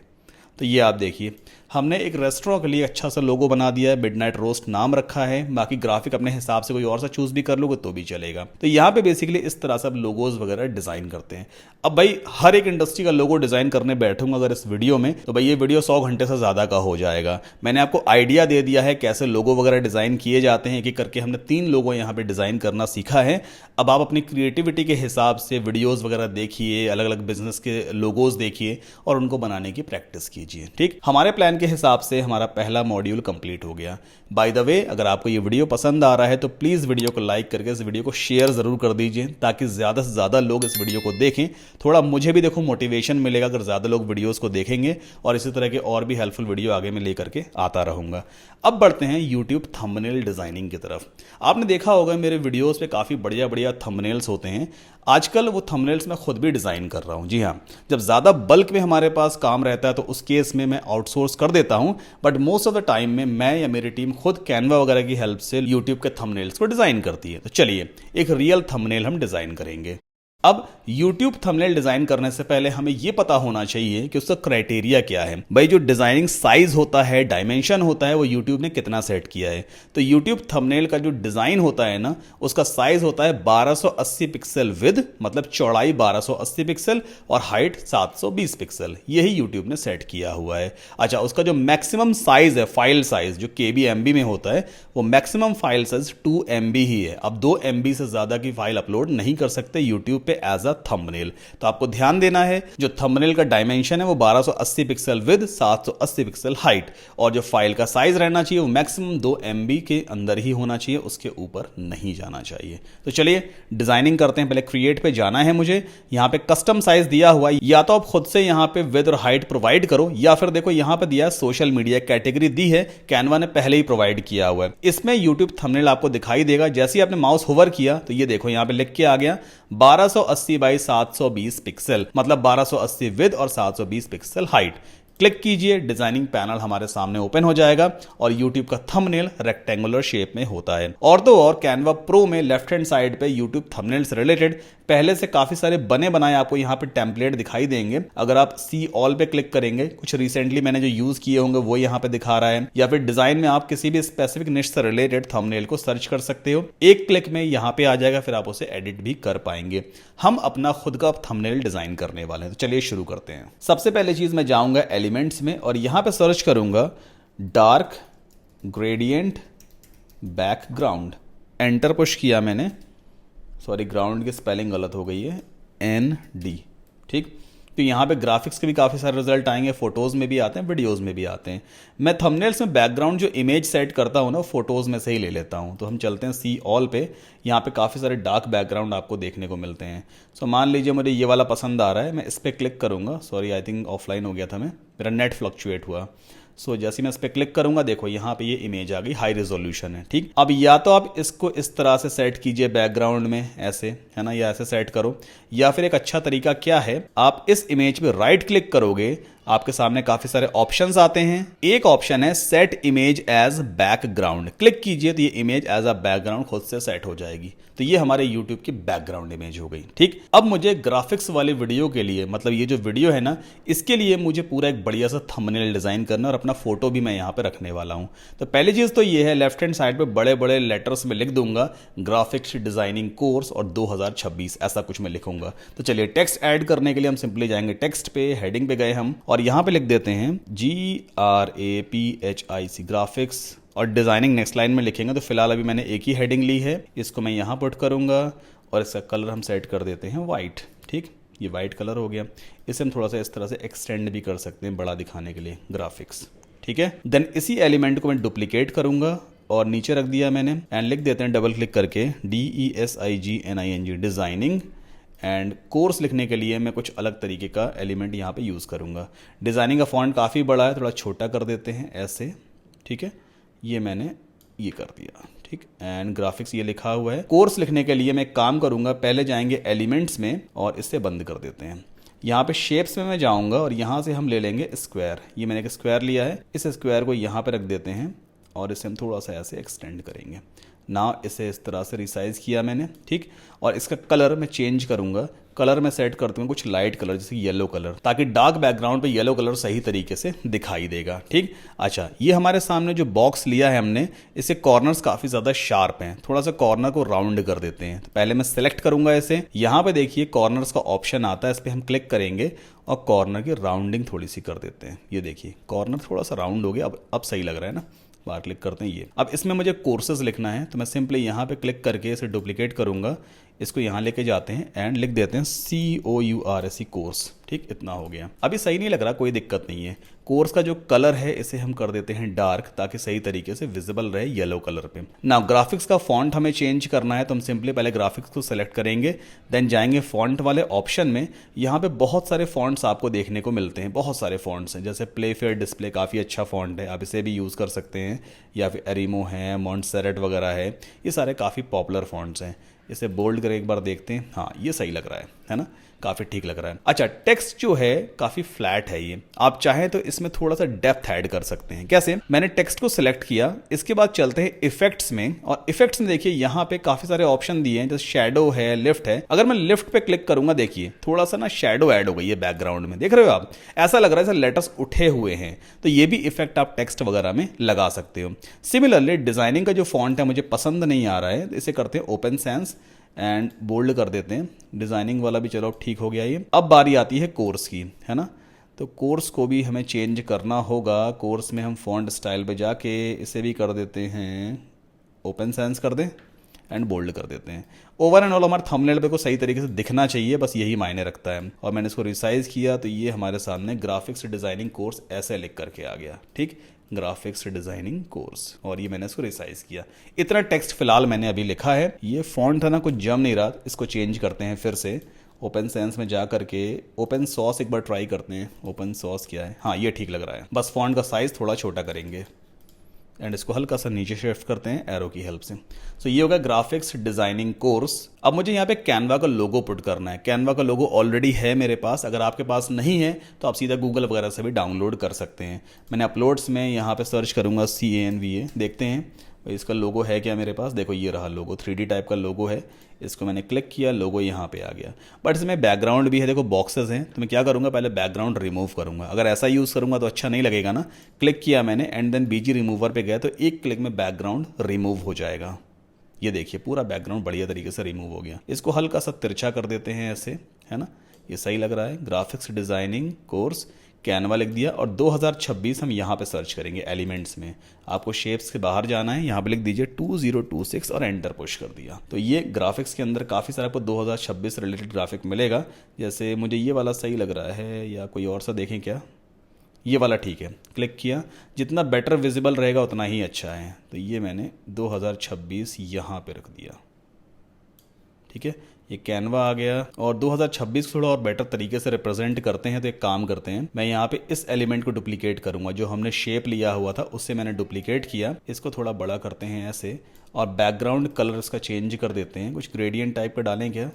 तो ये आप देखिए हमने एक रेस्टोरेंट के लिए अच्छा सा लोगो बना दिया है, मिडनाइट रोस्ट नाम रखा है। बाकी ग्राफिक अपने हिसाब से कोई और सा चूज भी कर लोगे तो भी चलेगा। तो यहाँ पे बेसिकली इस तरह से आप लोगोज वगैरह डिजाइन करते हैं। अब भाई हर एक इंडस्ट्री का लोगो डिजाइन करने बैठूंगा अगर इस वीडियो में, तो भाई ये वीडियो 100 घंटे से ज्यादा का हो जाएगा। मैंने आपको आइडिया दे दिया है कैसे लोगो वगैरह डिजाइन किए जाते हैं, एक करके हमने 3 लोगो यहाँ पे डिजाइन करना सीखा है। अब आप अपनी क्रिएटिविटी के हिसाब से वीडियोज वगैरह देखिए, अलग अलग बिजनेस के लोगोज देखिए और उनको बनाने की प्रैक्टिस कीजिए। ठीक, हमारे प्लान के हिसाब से हमारा पहला मॉड्यूल कंप्लीट हो गया। बाय द वे, अगर आपको ये वीडियो पसंद आ रहा है तो प्लीज वीडियो को लाइक करके इस वीडियो को शेयर जरूर कर दीजिए, ताकि ज्यादा से ज्यादा लोग इस वीडियो को देखें। थोड़ा मुझे भी देखो मोटिवेशन मिलेगा अगर ज्यादा लोग वीडियोस को देखेंगे, और इसी तरह के और भी हेल्पफुल वीडियो आगे मैं लेकर के आता रहूंगा। अब बढ़ते हैं यूट्यूब थंबनेल डिजाइनिंग की तरफ। आपने देखा होगा मेरे वीडियोस पे काफी बढ़िया बढ़िया थंबनेल्स होते हैं। आजकल वो थंबनेल्स मैं खुद भी डिजाइन कर रहा हूं। जी हाँ, जब ज्यादा बल्क में हमारे पास काम रहता है तो उस केस में मैं आउटसोर्स कर देता हूं, but most of the time में मैं या मेरी टीम खुद कैनवा वगैरह की हेल्प से यूट्यूब के थंबनेल्स को डिजाइन करती है। तो चलिए एक रियल थंबनेल हम डिजाइन करेंगे। अब YouTube थंबनेल डिजाइन करने से पहले हमें यह पता होना चाहिए कि उसका क्राइटेरिया क्या है। भाई जो डिजाइनिंग साइज होता है, डायमेंशन होता है, वो YouTube ने कितना सेट किया है। तो YouTube थंबनेल का जो डिजाइन होता है ना, उसका साइज होता है 1280 पिक्सल विद, मतलब चौड़ाई 1280 पिक्सल और हाइट 720 पिक्सल। यही YouTube ने सेट किया हुआ है। अच्छा, उसका जो मैक्सिमम साइज है, फाइल साइज जो KB MB में होता है, वो मैक्सिमम फाइल साइज 2 MB ही है। अब 2 MB से ज्यादा की फाइल अपलोड नहीं कर सकते YouTube पे एज अ थंबनेल। तो आपको ध्यान देना है जो थंबनेल का डायमेंशन है वो 1280 पिक्सल विद, 780 पिक्सल हाइट, और जो फाइल का साइज रहना चाहिए वो मैक्सिमम 2 MB के अंदर ही होना चाहिए, उसके ऊपर नहीं जाना चाहिए। तो चलिए डिजाइनिंग करते हैं। पहले क्रिएट पे जाना है मुझे, यहां पे कस्टम साइज दिया हुआ है, या तो आप खुद से यहां पे विद और हाइट प्रोवाइड करो, या फिर देखो यहां पे दिया है सोशल मीडिया कैटेगरी दी है, कैनवा ने पहले ही प्रोवाइड किया हुआ है। इसमें यूट्यूब थंबनेल आपको दिखाई देगा। जैसे ही आपने माउस होवर किया तो ये देखो यहां पे लिख के आ गया 1280 बाई 720 पिक्सल, मतलब 1280 विद और 720 पिक्सल हाइट। क्लिक कीजिए, डिजाइनिंग पैनल हमारे सामने ओपन हो जाएगा और YouTube का थंबनेल रेक्टेंगुलर शेप में होता है। और तो और कैनवा प्रो में लेफ्ट हैंड साइड पे YouTube थंबनेल से रिलेटेड पहले से काफी सारे बने बनाए आपको यहाँ पे टेम्पलेट दिखाई देंगे। अगर आप सी ऑल पे क्लिक करेंगे, कुछ रिसेंटली मैंने जो यूज किए होंगे वो यहाँ पे दिखा रहा है, या फिर डिजाइन में आप किसी भी स्पेसिफिक निश से रिलेटेड थंबनेल को सर्च कर सकते हो। एक क्लिक में यहाँ पे आ जाएगा, फिर आप उसे एडिट भी कर पाएंगे। हम अपना खुद का थंबनेल डिजाइन करने वाले हैं, तो चलिए शुरू करते हैं। सबसे पहले चीज मैं जाऊंगा एलिमेंट्स में और यहां पे सर्च करूंगा dark gradient background. Enter push किया मैंने, सॉरी ग्राउंड की स्पेलिंग गलत हो गई है, ND। ठीक, तो यहाँ पे ग्राफिक्स के भी काफ़ी सारे रिजल्ट आएंगे, फोटोज़ में भी आते हैं, वीडियोज़ में भी आते हैं। मैं थंबनेल्स में बैकग्राउंड जो इमेज सेट करता हूँ ना, फोटोज़ में से ही ले लेता हूँ। तो हम चलते हैं सी ऑल पे, यहाँ पे काफ़ी सारे डार्क बैकग्राउंड आपको देखने को मिलते हैं। सो मान लीजिए मुझे ये वाला पसंद आ रहा है, मैं इस पर क्लिक करूँगा। सॉरी, आई थिंक ऑफलाइन हो गया था, मेरा नेट फ्लक्चुएट हुआ। सो जैसे मैं इस पर क्लिक करूंगा, देखो यहाँ पे ये इमेज आ गई, हाई रेजोल्यूशन है। ठीक, अब या तो आप इसको इस तरह से सेट कीजिए बैकग्राउंड में, ऐसे है ना, या ऐसे सेट करो, या फिर एक अच्छा तरीका क्या है, आप इस इमेज पे राइट क्लिक करोगे, आपके सामने काफी सारे ऑप्शंस आते हैं। एक ऑप्शन है set image as background, click कीजिए तो ये इमेज एज अ बैकग्राउंड खुद से सेट हो जाएगी। तो ये हमारे YouTube की बैकग्राउंड इमेज हो गई। ठीक, अब मुझे ग्राफिक्स वाले वीडियो के लिए, मतलब ये जो वीडियो है ना, इसके लिए मुझे पूरा एक बढ़िया सा थंबनेल डिजाइन करना और अपना फोटो भी मैं यहाँ पे रखने वाला हूँ। तो पहली चीज तो ये है, लेफ्ट हैंड साइड पे बड़े बड़े लेटर्स में लिख दूंगा ग्राफिक्स डिजाइनिंग कोर्स और 2026, ऐसा कुछ मैं लिखूंगा। तो चलिए टेक्स्ट ऐड करने के लिए हम सिंपली जाएंगे टेक्स्ट पे, हेडिंग पे गए हम और यहाँ पे लिख देते हैं GRAPHIC ग्राफिक्स और डिज़ाइनिंग नेक्स्ट लाइन में लिखेंगे। तो फिलहाल अभी मैंने एक ही हेडिंग ली है, इसको मैं यहाँ पुट करूँगा और इसका कलर हम सेट कर देते हैं वाइट। ठीक, ये वाइट कलर हो गया। इसे हम थोड़ा सा इस तरह से एक्सटेंड भी कर सकते हैं बड़ा दिखाने के लिए, ग्राफिक्स। ठीक है, देन इसी एलिमेंट को मैं डुप्लीकेट करूँगा और नीचे रख दिया मैंने एंड लिख देते हैं डबल क्लिक करके DESIGNING डिज़ाइनिंग। एंड कोर्स लिखने के लिए मैं कुछ अलग तरीके का एलिमेंट यहाँ पे यूज़ करूँगा। डिज़ाइनिंग का फॉन्ट काफ़ी बड़ा है, थोड़ा छोटा कर देते हैं ऐसे। ठीक है, ये मैंने ये कर दिया। ठीक, एंड ग्राफिक्स ये लिखा हुआ है। कोर्स लिखने के लिए मैं काम करूँगा, पहले जाएंगे एलिमेंट्स में और इससे बंद कर देते हैं। यहाँ पे शेप्स में मैं जाऊँगा और यहाँ से हम ले लेंगे स्क्वायर। ये मैंने एक स्क्वायर लिया है, इस स्क्वायर को यहाँ पे रख देते हैं और इसे हम थोड़ा सा ऐसे एक्सटेंड करेंगे ना। इसे इस तरह से रिसाइज किया मैंने। ठीक, और इसका कलर मैं चेंज करूंगा। कलर मैं सेट करता हूँ कुछ लाइट कलर, जैसे येलो कलर, ताकि डार्क बैकग्राउंड पे येलो कलर सही तरीके से दिखाई देगा। ठीक, अच्छा, ये हमारे सामने जो बॉक्स लिया है हमने, इससे कॉर्नर्स काफ़ी ज़्यादा शार्प हैं। थोड़ा सा कॉर्नर को राउंड कर देते हैं। तो पहले मैं सेलेक्ट करूंगा इसे। यहाँ पे देखिए कॉर्नर्स का ऑप्शन आता है, इस पर हम क्लिक करेंगे और कॉर्नर की राउंडिंग थोड़ी सी कर देते हैं। ये देखिए कॉर्नर थोड़ा सा राउंड हो गया, अब सही लग रहा है ना। बाहर क्लिक करते हैं ये। अब इसमें मुझे कोर्सेज लिखना है, तो मैं सिंपली यहाँ पे क्लिक करके इसे डुप्लीकेट करूँगा, इसको यहाँ लेके जाते हैं एंड लिख देते हैं COURSE कोर्स। ठीक, इतना हो गया। अभी सही नहीं लग रहा, कोई दिक्कत नहीं है। कोर्स का जो कलर है इसे हम कर देते हैं डार्क, ताकि सही तरीके से विजिबल रहे येलो कलर पे। ना ग्राफिक्स का फॉन्ट हमें चेंज करना है, तो हम सिंपली पहले ग्राफिक्स को सेलेक्ट करेंगे, देन जाएंगे फॉन्ट वाले ऑप्शन में। यहाँ पे बहुत सारे फॉन्ट्स आपको देखने को मिलते हैं, बहुत सारे फॉन्ट्स हैं, जैसे प्लेफेयर डिस्प्ले काफ़ी अच्छा फॉन्ट है, आप इसे भी यूज़ कर सकते हैं, या फिर एरिमो है, मॉन्टसेरेट वगैरह है, ये सारे काफ़ी पॉपुलर फॉन्ट्स हैं। इसे बोल्ड कर एक बार देखते हैं। हाँ, ये सही लग रहा है ना, काफ़ी ठीक लग रहा है। अच्छा, टेक्स्ट जो है काफ़ी फ्लैट है ये, आप चाहें तो इसमें थोड़ा सा डेप्थ ऐड कर सकते हैं। कैसे? मैंने टेक्स्ट को सिलेक्ट किया, इसके बाद चलते हैं इफेक्ट्स में, और इफेक्ट्स में देखिए यहाँ पे काफ़ी सारे ऑप्शन दिए हैं, जैसे शेडो है, लिफ्ट है। अगर मैं लिफ्ट पे क्लिक करूंगा, देखिए थोड़ा सा ना शेडो ऐड हो गई है बैकग्राउंड में, देख रहे हो आप? ऐसा लग रहा है जैसे लेटर्स उठे हुए हैं। तो ये भी इफेक्ट आप टेक्स्ट वगैरह में लगा सकते हो। सिमिलरली डिजाइनिंग का जो फॉन्ट है मुझे पसंद नहीं आ रहा है, इसे करते हैं ओपन सैंस एंड बोल्ड कर देते हैं। डिज़ाइनिंग वाला भी चलो ठीक हो गया ये। अब बारी आती है कोर्स की, है ना। तो कोर्स को भी हमें चेंज करना होगा। कोर्स में हम फॉन्ट स्टाइल पे जाके इसे भी कर देते हैं ओपन सैंस कर दें एंड बोल्ड कर देते हैं। ओवर एंड ऑल हमारे थंबनेल पे को सही तरीके से दिखना चाहिए, बस यही मायने रखता है। और मैंने इसको रिसाइज किया तो ये हमारे सामने ग्राफिक्स डिज़ाइनिंग कोर्स ऐसे लिख करके आ गया। ठीक, ग्राफिक्स डिज़ाइनिंग कोर्स, और ये मैंने इसको रिसाइज किया। इतना टेक्स्ट फिलहाल मैंने अभी लिखा है। ये फॉन्ट है ना, कुछ जम नहीं रहा, इसको चेंज करते हैं फिर से। ओपन सेंस में जा करके ओपन सोर्स एक बार ट्राई करते हैं। ओपन सोर्स क्या है? हाँ, ये ठीक लग रहा है। बस फॉन्ट का साइज़ थोड़ा छोटा करेंगे एंड इसको हल्का सा नीचे शिफ्ट करते हैं एरो की हेल्प से। सो ये होगा ग्राफिक्स डिज़ाइनिंग कोर्स। अब मुझे यहाँ पे कैनवा का लोगो पुट करना है। कैनवा का लोगो ऑलरेडी है मेरे पास, अगर आपके पास नहीं है तो आप सीधा गूगल वगैरह से भी डाउनलोड कर सकते हैं। मैंने अपलोड्स में यहाँ पे सर्च करूँगा CANVA, देखते हैं इसका लोगो है क्या मेरे पास। देखो ये रहा लोगो, 3D टाइप का लोगो है। इसको मैंने क्लिक किया, लोगो यहाँ पे आ गया। बट इसमें बैकग्राउंड भी है, देखो बॉक्सेस हैं। तो मैं क्या करूँगा, पहले बैकग्राउंड रिमूव करूँगा। अगर ऐसा यूज़ करूँगा तो अच्छा नहीं लगेगा ना। क्लिक किया मैंने एंड देन BG रिमूवर पे गया, तो एक क्लिक में बैकग्राउंड रिमूव हो जाएगा। ये देखिए पूरा बैकग्राउंड बढ़िया तरीके से रिमूव हो गया। इसको हल्का सा तिरछा कर देते हैं ऐसे, है ना। ये सही लग रहा है। ग्राफिक्स डिज़ाइनिंग कोर्स कैनवा लिख दिया और 2026 हम यहाँ पे सर्च करेंगे एलिमेंट्स में। आपको शेप्स के बाहर जाना है, यहाँ पे लिख दीजिए 2026 और एंटर पुश कर दिया। तो ये ग्राफिक्स के अंदर काफ़ी सारा आपको 2026 रिलेटेड ग्राफिक मिलेगा। जैसे मुझे ये वाला सही लग रहा है, या कोई और सा देखें क्या? ये वाला ठीक है। क्लिक किया, जितना बेटर विजिबल रहेगा उतना ही अच्छा है। तो ये मैंने 2026 यहाँ पे रख दिया। ठीक है, ये कैनवा आ गया। और 2026 थोड़ा और बेटर तरीके से रिप्रेजेंट करते हैं तो एक काम करते हैं, मैं यहाँ पे इस एलिमेंट को डुप्लीकेट करूँगा। जो हमने शेप लिया हुआ था उससे मैंने डुप्लीकेट किया। इसको थोड़ा बड़ा करते हैं ऐसे, और बैकग्राउंड कलर इसका चेंज कर देते हैं। कुछ ग्रेडियंट टाइप का डालें क्या?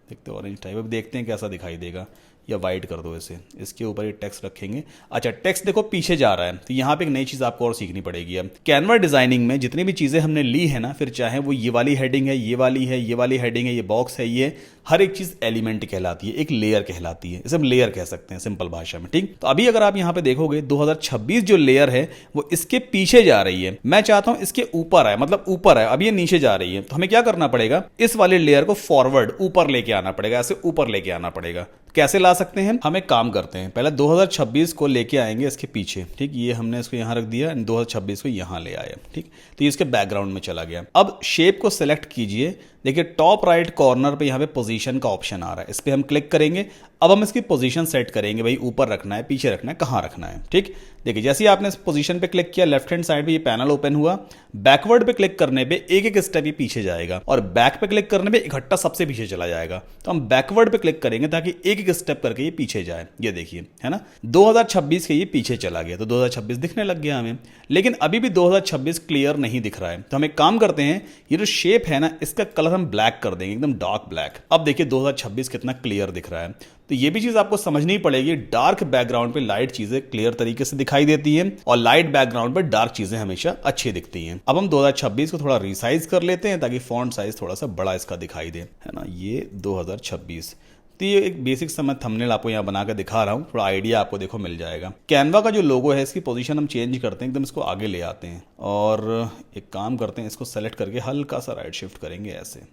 देखते ऑरेंज टाइप। अब देखते हैं कैसा दिखाई देगा, या वाइट कर दो इसे। इसके ऊपर ये टेक्स्ट रखेंगे। अच्छा, टेक्स्ट देखो पीछे जा रहा है, तो यहाँ पे एक नई चीज़ आपको और सीखनी पड़ेगी। अब कैनवा डिज़ाइनिंग में जितनी भी चीज़ें हमने ली है ना, फिर चाहे वो ये वाली हेडिंग है, ये वाली है, ये वाली हेडिंग है, ये बॉक्स है, ये हर एक चीज़ एलिमेंट कहलाती है, एक लेयर कहलाती है। इसे हम लेयर कह सकते हैं सिंपल भाषा में। ठीक, तो अभी अगर आप यहाँ पे देखोगे 2026 जो लेयर है वो इसके पीछे जा रही है। मैं चाहता हूँ इसके ऊपर आए, मतलब ऊपर है, अब ये नीचे जा रही है। तो हमें क्या करना पड़ेगा, इस वाले लेयर को फॉरवर्ड ऊपर लेके आना पड़ेगा, ऐसे ऊपर लेके आना पड़ेगा। कैसे ला सकते हैं? हम एक काम करते हैं, पहले 2026 को लेके आएंगे इसके पीछे, ठीक, ये हमने इसको यहाँ रख दिया, 2026 को यहाँ ले आए, ठीक, तो ये इसके बैकग्राउंड में चला गया। अब शेप को सिलेक्ट कीजिए, देखिए टॉप राइट कॉर्नर पे यहाँ पे पोजीशन का ऑप्शन आ रहा है, इस पर हम क्लिक करेंगे। अब हम इसकी पोजीशन सेट करेंगे, भाई ऊपर रखना है, पीछे रखना है, कहाँ रखना है, ठीक। देखिए जैसे ही आपने इस पोजीशन पे क्लिक किया, लेफ्ट हैंड साइड पे ये पैनल ओपन हुआ, बैकवर्ड पे क्लिक करने पे एक एक स्टेप ही पीछे जाएगा और बैक पे क्लिक करने पे इकट्ठा सबसे पीछे चला जाएगा। तो हम बैकवर्ड पे क्लिक करेंगे ताकि एक एक स्टेप करके ये पीछे जाए। ये देखिए, है ना, 2026 के ये पीछे चला गया, तो 2026 दिखने लग गया हमें, लेकिन अभी भी 2026 क्लियर नहीं दिख रहा है। तो हम एक काम करते हैं, ये जो शेप है ना, इसका कलर हम ब्लैक कर देंगे, एकदम डार्क ब्लैक। अब देखिए 2026 कितना क्लियर दिख रहा है। तो ये भी चीज आपको समझनी पड़ेगी, डार्क बैकग्राउंड पे लाइट चीजें क्लियर तरीके से दिखाई देती हैं और लाइट बैकग्राउंड पे डार्क चीजें हमेशा अच्छी दिखती हैं। अब हम 2026 को थोड़ा रिसाइज कर लेते हैं ताकि फॉन्ट साइज थोड़ा सा बड़ा इसका दिखाई दे, है ना, ये 2026। तो ये एक बेसिक सा मैं थंबनेल आपको यहाँ बना के दिखा रहा हूँ, थोड़ा आइडिया आपको देखो मिल जाएगा। कैनवा का जो लोगो है, इसकी पोजीशन हम चेंज करते हैं, एकदम इसको आगे ले आते हैं और एक काम करते हैं, इसको सेलेक्ट करके हल्का सा राइट शिफ्ट करेंगे ऐसे,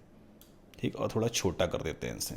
ठीक, और थोड़ा छोटा कर देते हैं इसे।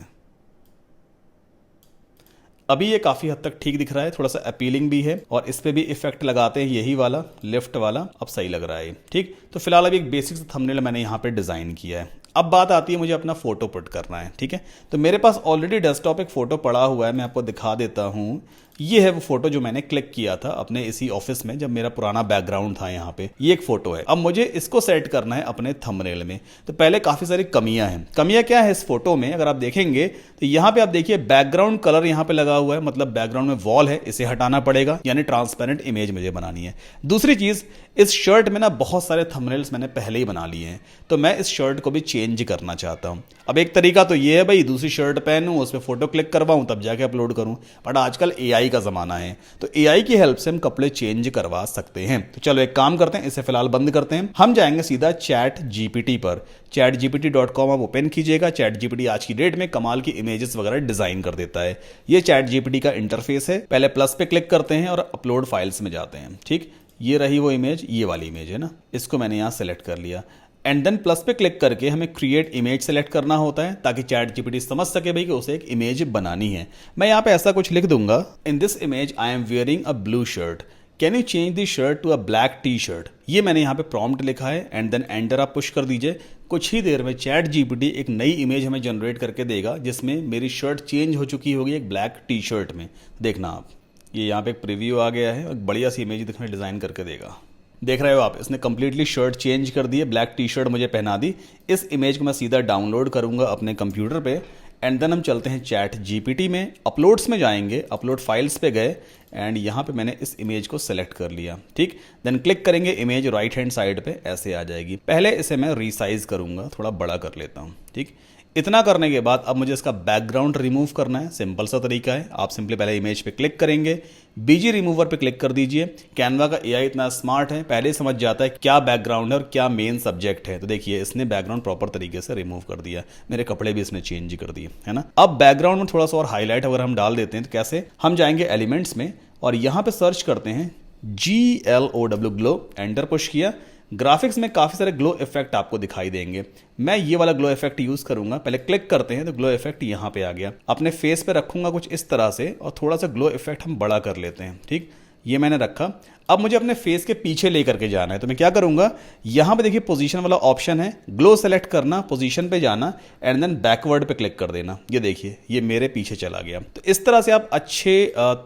अभी ये काफ़ी हद तक ठीक दिख रहा है, थोड़ा सा अपीलिंग भी है और इस पे भी इफेक्ट लगाते हैं, यही वाला लेफ्ट वाला, अब सही लग रहा है, ठीक। तो फिलहाल अभी एक बेसिक थंबनेल मैंने यहाँ पे डिज़ाइन किया है। अब बात आती है मुझे अपना फोटो पुट करना है, ठीक है। तो मेरे पास ऑलरेडी डेस्कटॉप एक फोटो पड़ा हुआ है, मैं आपको दिखा देता हूँ। ये है वो फोटो जो मैंने क्लिक किया था अपने इसी ऑफिस में जब मेरा पुराना बैकग्राउंड था यहाँ पे, ये एक फोटो है। अब मुझे इसको सेट करना है अपने थंबनेल में। तो पहले काफी सारी कमियां हैं। कमियां क्या है इस फोटो में, अगर आप देखेंगे तो यहाँ पे आप देखिए बैकग्राउंड कलर यहाँ पे लगा हुआ है, मतलब बैकग्राउंड में वॉल है, इसे हटाना पड़ेगा, यानी ट्रांसपेरेंट इमेज मुझे बनानी है। दूसरी चीज, इस शर्ट में ना बहुत सारे थंबनेल्स मैंने पहले ही बना लिए हैं, तो मैं इस शर्ट को भी चेंज करना चाहता हूं। अब एक तरीका तो ये है भाई, दूसरी शर्ट पहनूं, उस पर फोटो क्लिक करवाऊं, तब जाके अपलोड करूं, बट आजकल एआई का जमाना है, तो एआई की हेल्प से हम कपड़े चेंज करवा सकते हैं। तो चलो एक काम करते हैं, इसे फिलहाल बंद करते हैं, हम जाएंगे सीधा चैट जीपीटी पर। chatgpt.com आप ओपन कीजिएगा। चैट जीपीटी आज की डेट में कमाल की इमेजेस वगैरह डिजाइन कर देता है। ये चैट जीपीटी का इंटरफेस है। पहले प्लस पे क्लिक करते हैं और अपलोड फाइल्स में जाते हैं, ठीक। ये रही वो इमेज, ये वाली इमेज है ना, इसको मैंने यहाँ सेलेक्ट कर लिया एंड देन प्लस पे क्लिक करके हमें क्रिएट इमेज सेलेक्ट करना होता है ताकि चैट जीपीटी समझ सके भाई कि उसे एक इमेज बनानी है। मैं यहाँ पे ऐसा कुछ लिख दूंगा, in this image I am wearing a blue shirt, can you change the shirt to a black T shirt. ये मैंने यहाँ पे प्रॉम्प्ट लिखा है एंड देन एंटर आप पुश कर दीजिए। कुछ ही देर में चैट जीपीटी एक नई इमेज हमें जनरेट करके देगा जिसमें मेरी शर्ट चेंज हो चुकी होगी एक ब्लैक टी शर्ट में। देखना आप, ये यहाँ पे एक प्रीव्यू आ गया है, एक बढ़िया सी इमेज दिखने डिजाइन करके देगा। देख रहे हो आप, इसने कंप्लीटली शर्ट चेंज कर दी है, ब्लैक टी शर्ट मुझे पहना दी। इस इमेज को मैं सीधा डाउनलोड करूंगा अपने कंप्यूटर पे एंड देन हम चलते हैं चैट जीपीटी में, अपलोड्स में जाएंगे, अपलोड फाइल्स पे गए एंड यहाँ पे मैंने इस इमेज को सेलेक्ट कर लिया, ठीक। देन क्लिक करेंगे, इमेज राइट हैंड साइड पे ऐसे आ जाएगी। पहले इसे मैं रीसाइज करूंगा, थोड़ा बड़ा कर लेता हूँ, ठीक। इतना करने के बाद अब मुझे इसका बैकग्राउंड रिमूव करना है। सिंपल सा तरीका है, आप सिंपली पहले इमेज पे क्लिक करेंगे, बीजी रिमूवर पे क्लिक कर दीजिए। कैनवा का एआई इतना स्मार्ट है, पहले समझ जाता है क्या बैकग्राउंड है और क्या मेन सब्जेक्ट है। तो देखिए इसने बैकग्राउंड प्रॉपर तरीके से रिमूव कर दिया, मेरे कपड़े भी इसने चेंज कर दिए, है ना। अब बैकग्राउंड में थोड़ा सा और हाईलाइट अगर हम डाल देते हैं तो कैसे, हम जाएंगे एलिमेंट्स में और यहाँ पे सर्च करते हैं GLOW ग्लो, एंटर पुश किया। ग्राफिक्स में काफी सारे ग्लो इफेक्ट आपको दिखाई देंगे, मैं ये वाला ग्लो इफेक्ट यूज करूंगा। पहले क्लिक करते हैं तो ग्लो इफेक्ट यहाँ पे आ गया। अपने फेस पे रखूंगा कुछ इस तरह से और थोड़ा सा ग्लो इफेक्ट हम बड़ा कर लेते हैं, ठीक। ये मैंने रखा। अब मुझे अपने फेस के पीछे लेकर के जाना है, तो मैं क्या करूंगा, यहां पे देखिए पोजीशन वाला ऑप्शन है, ग्लो सेलेक्ट करना, पोजीशन पे जाना एंड देन बैकवर्ड पे क्लिक कर देना। ये देखिए ये मेरे पीछे चला गया। तो इस तरह से आप अच्छे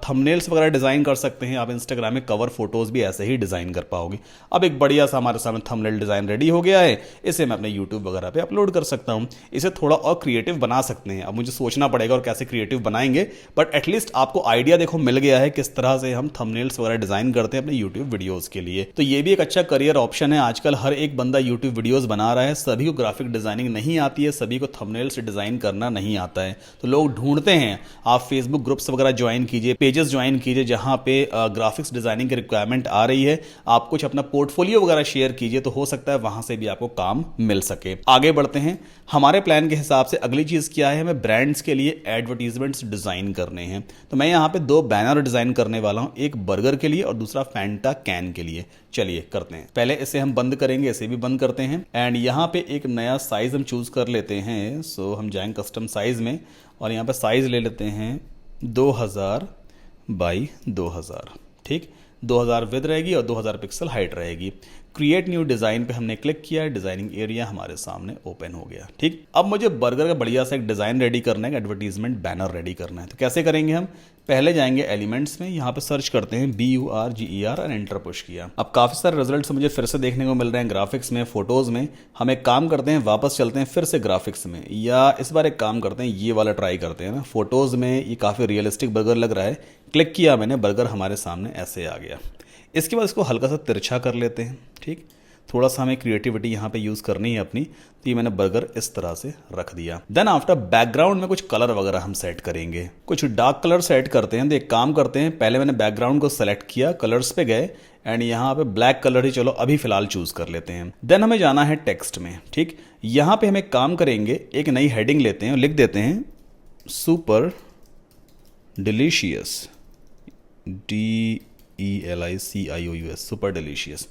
थंबनेल्स वगैरह डिजाइन कर सकते हैं। आप इंस्टाग्राम में कवर फोटोज भी ऐसे ही डिजाइन कर पाओगे। अब एक बढ़िया सा हमारे सामने थंबनेल डिजाइन रेडी हो गया है, इसे मैं अपने यूट्यूब वगैरह पे अपलोड कर सकता हूँ। इसे थोड़ा और क्रिएटिव बना सकते हैं। अब मुझे सोचना पड़ेगा और कैसे क्रिएटिव बनाएंगे, बट एटलीस्ट आपको आइडिया देखो मिल गया है किस तरह से हम थंबनेल्स वगैरह डिजाइन करते हैं अपने यूट्यूब वीडियोस के लिए। तो ये भी एक अच्छा करियर ऑप्शन है। आजकल हर एक बंदा यूट्यूब वीडियोस बना रहा है, सभी को ग्राफिक डिजाइनिंग नहीं आती है, सभी को थंबनेल्स डिजाइन करना नहीं आता है, तो लोग ढूंढते हैं। आप फेसबुक ग्रुप्स वगैरह ज्वाइन कीजिए, पेजेस ज्वाइन कीजिए जहां पे ग्राफिक्स डिजाइनिंग की रिक्वायरमेंट आ रही है। आप कुछ अपना पोर्टफोलियो वगैरह शेयर कीजिए, तो हो सकता है वहां से भी आपको काम मिल सके। आगे बढ़ते हैं, हमारे प्लान के हिसाब से अगली चीज क्या है, हमें ब्रांड्स के लिए एडवर्टीजमेंट्स डिजाइन करने हैं। तो मैं यहाँ पे 2 बैनर डिजाइन करने वाला हूँ, एक बर्गर के लिए और दूसरा फैंटा कैन के लिए। चलिए करते हैं। पहले इसे हम बंद करेंगे, इसे भी बंद करते हैं एंड यहाँ पे एक नया साइज हम चूज कर लेते हैं। सो हम जाएंगे कस्टम साइज में और यहाँ पे साइज ले लेते हैं 2000 बाई 2000, ठीक। 2000 विद रहेगी और 2000 पिक्सल हाइट रहेगी। क्रिएट न्यू डिज़ाइन पे हमने क्लिक किया, डिज़ाइनिंग एरिया हमारे सामने ओपन हो गया, ठीक। अब मुझे बर्गर का बढ़िया सा एक डिज़ाइन रेडी करना है, एडवर्टीजमेंट बैनर रेडी करना है। तो कैसे करेंगे हम? पहले जाएंगे एलिमेंट्स में, यहाँ पे सर्च करते हैं BURGER और एंटर पुश किया। अब काफ़ी सारे रिजल्ट्स मुझे फिर से देखने को मिल रहे हैं ग्राफिक्स में, फोटोज़ में। हम एक काम करते हैं, वापस चलते हैं फिर से ग्राफिक्स में, या इस बार एक काम करते हैं, ये वाला ट्राई करते हैं ना। फोटोज़ में ये काफ़ी रियलिस्टिक बर्गर लग रहा है। क्लिक किया मैंने, बर्गर हमारे सामने ऐसे आ गया। इसके बाद इसको हल्का सा तिरछा कर लेते हैं, ठीक। थोड़ा सा हमें क्रिएटिविटी यहाँ पे यूज़ करनी है अपनी, तो ये मैंने बर्गर इस तरह से रख दिया। देन आफ्टर बैकग्राउंड में कुछ कलर वगैरह हम सेट करेंगे, कुछ डार्क कलर सेट करते हैं। तो एक काम करते हैं, पहले मैंने बैकग्राउंड को सेलेक्ट किया, कलर्स पे गए एंड यहाँ पे ब्लैक कलर ही चलो अभी फिलहाल चूज कर लेते हैं। देन हमें जाना है टेक्स्ट में, ठीक। यहाँ पे हम एक काम करेंगे, एक नई हेडिंग लेते हैं और लिख देते हैं super delicious, DELICIOUS, super delicious.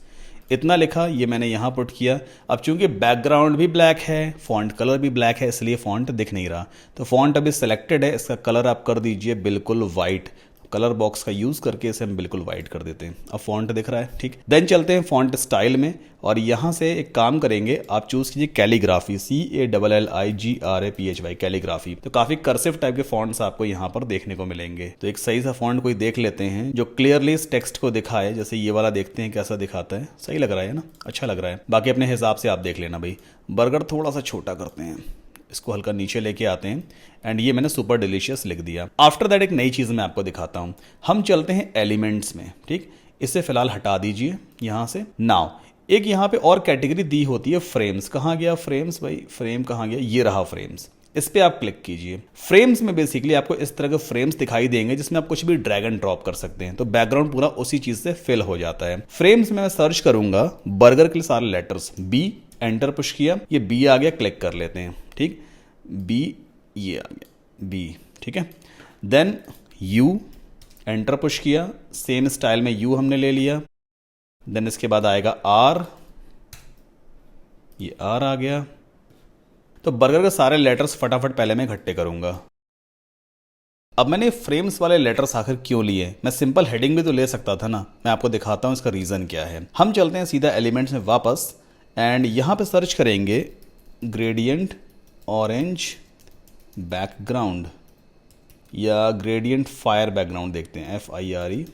इतना लिखा, ये मैंने यहाँ पुट किया। अब चूंकि बैकग्राउंड भी ब्लैक है, फॉन्ट कलर भी ब्लैक है, इसलिए फॉन्ट दिख नहीं रहा। तो फॉन्ट अभी सेलेक्टेड है, इसका कलर आप कर दीजिए बिल्कुल वाइट। कलर बॉक्स का यूज़ करके इसे हम बिल्कुल वाइट कर देते हैं। अब फॉन्ट दिख रहा है, ठीक। देन चलते हैं फॉन्ट स्टाइल में और यहाँ से एक काम करेंगे, आप चूज़ कीजिए कैलीग्राफी, CALLIGRAPHY, कैलीग्राफी। तो काफ़ी कर्सिव टाइप के फॉन्ट्स आपको यहाँ पर देखने को मिलेंगे। तो एक सही सा फॉन्ट कोई देख लेते हैं जो क्लियरली इस टेक्स्ट को दिखाए। जैसे ये वाला देखते हैं कैसा दिखाता है, सही लग रहा है ना, अच्छा लग रहा है। बाकी अपने हिसाब से आप देख लेना भाई। बर्गर थोड़ा सा छोटा करते हैं, इसको हल्का नीचे लेके आते हैं एंड ये मैंने सुपर डिलीशियस लिख दिया। आफ्टर दैट एक नई चीज़ मैं आपको दिखाता हूँ। हम चलते हैं एलिमेंट्स में, ठीक। इसे फिलहाल हटा दीजिए यहाँ से। नाउ एक यहाँ पे और कैटेगरी दी होती है फ्रेम्स। कहाँ गया फ्रेम्स भाई, फ्रेम कहाँ गया, ये रहा फ्रेम्स। इस पे आप क्लिक कीजिए। फ्रेम्स में बेसिकली आपको इस तरह के फ्रेम्स दिखाई देंगे जिसमें आप कुछ भी ड्रैग एंड ड्रॉप कर सकते हैं। तो बैकग्राउंड पूरा उसी चीज से फिल हो जाता है। फ्रेम्स में मैं सर्च करूंगा बर्गर के लिए सारे लेटर्स, B, एंटर पुश किया, ये B आ गया, क्लिक कर लेते हैं, ठीक। B, ये आ गया B, ठीक है। देन U, एंटर पुश किया, सेम स्टाइल में U हमने ले लिया। देन इसके बाद आएगा R, ये R आ गया। तो बर्गर के सारे लेटर्स फटाफट पहले मैं इकट्ठे करूंगा। अब मैंने फ्रेम्स वाले लेटर्स आखिर क्यों लिए? मैं सिंपल हेडिंग भी तो ले सकता था ना। मैं आपको दिखाता हूं इसका रीजन क्या है। हम चलते हैं सीधा एलिमेंट्स में वापस एंड यहां पे सर्च करेंगे ग्रेडियंट ऑरेंज बैकग्राउंड या ग्रेडियंट फायर बैकग्राउंड, देखते हैं FIRE,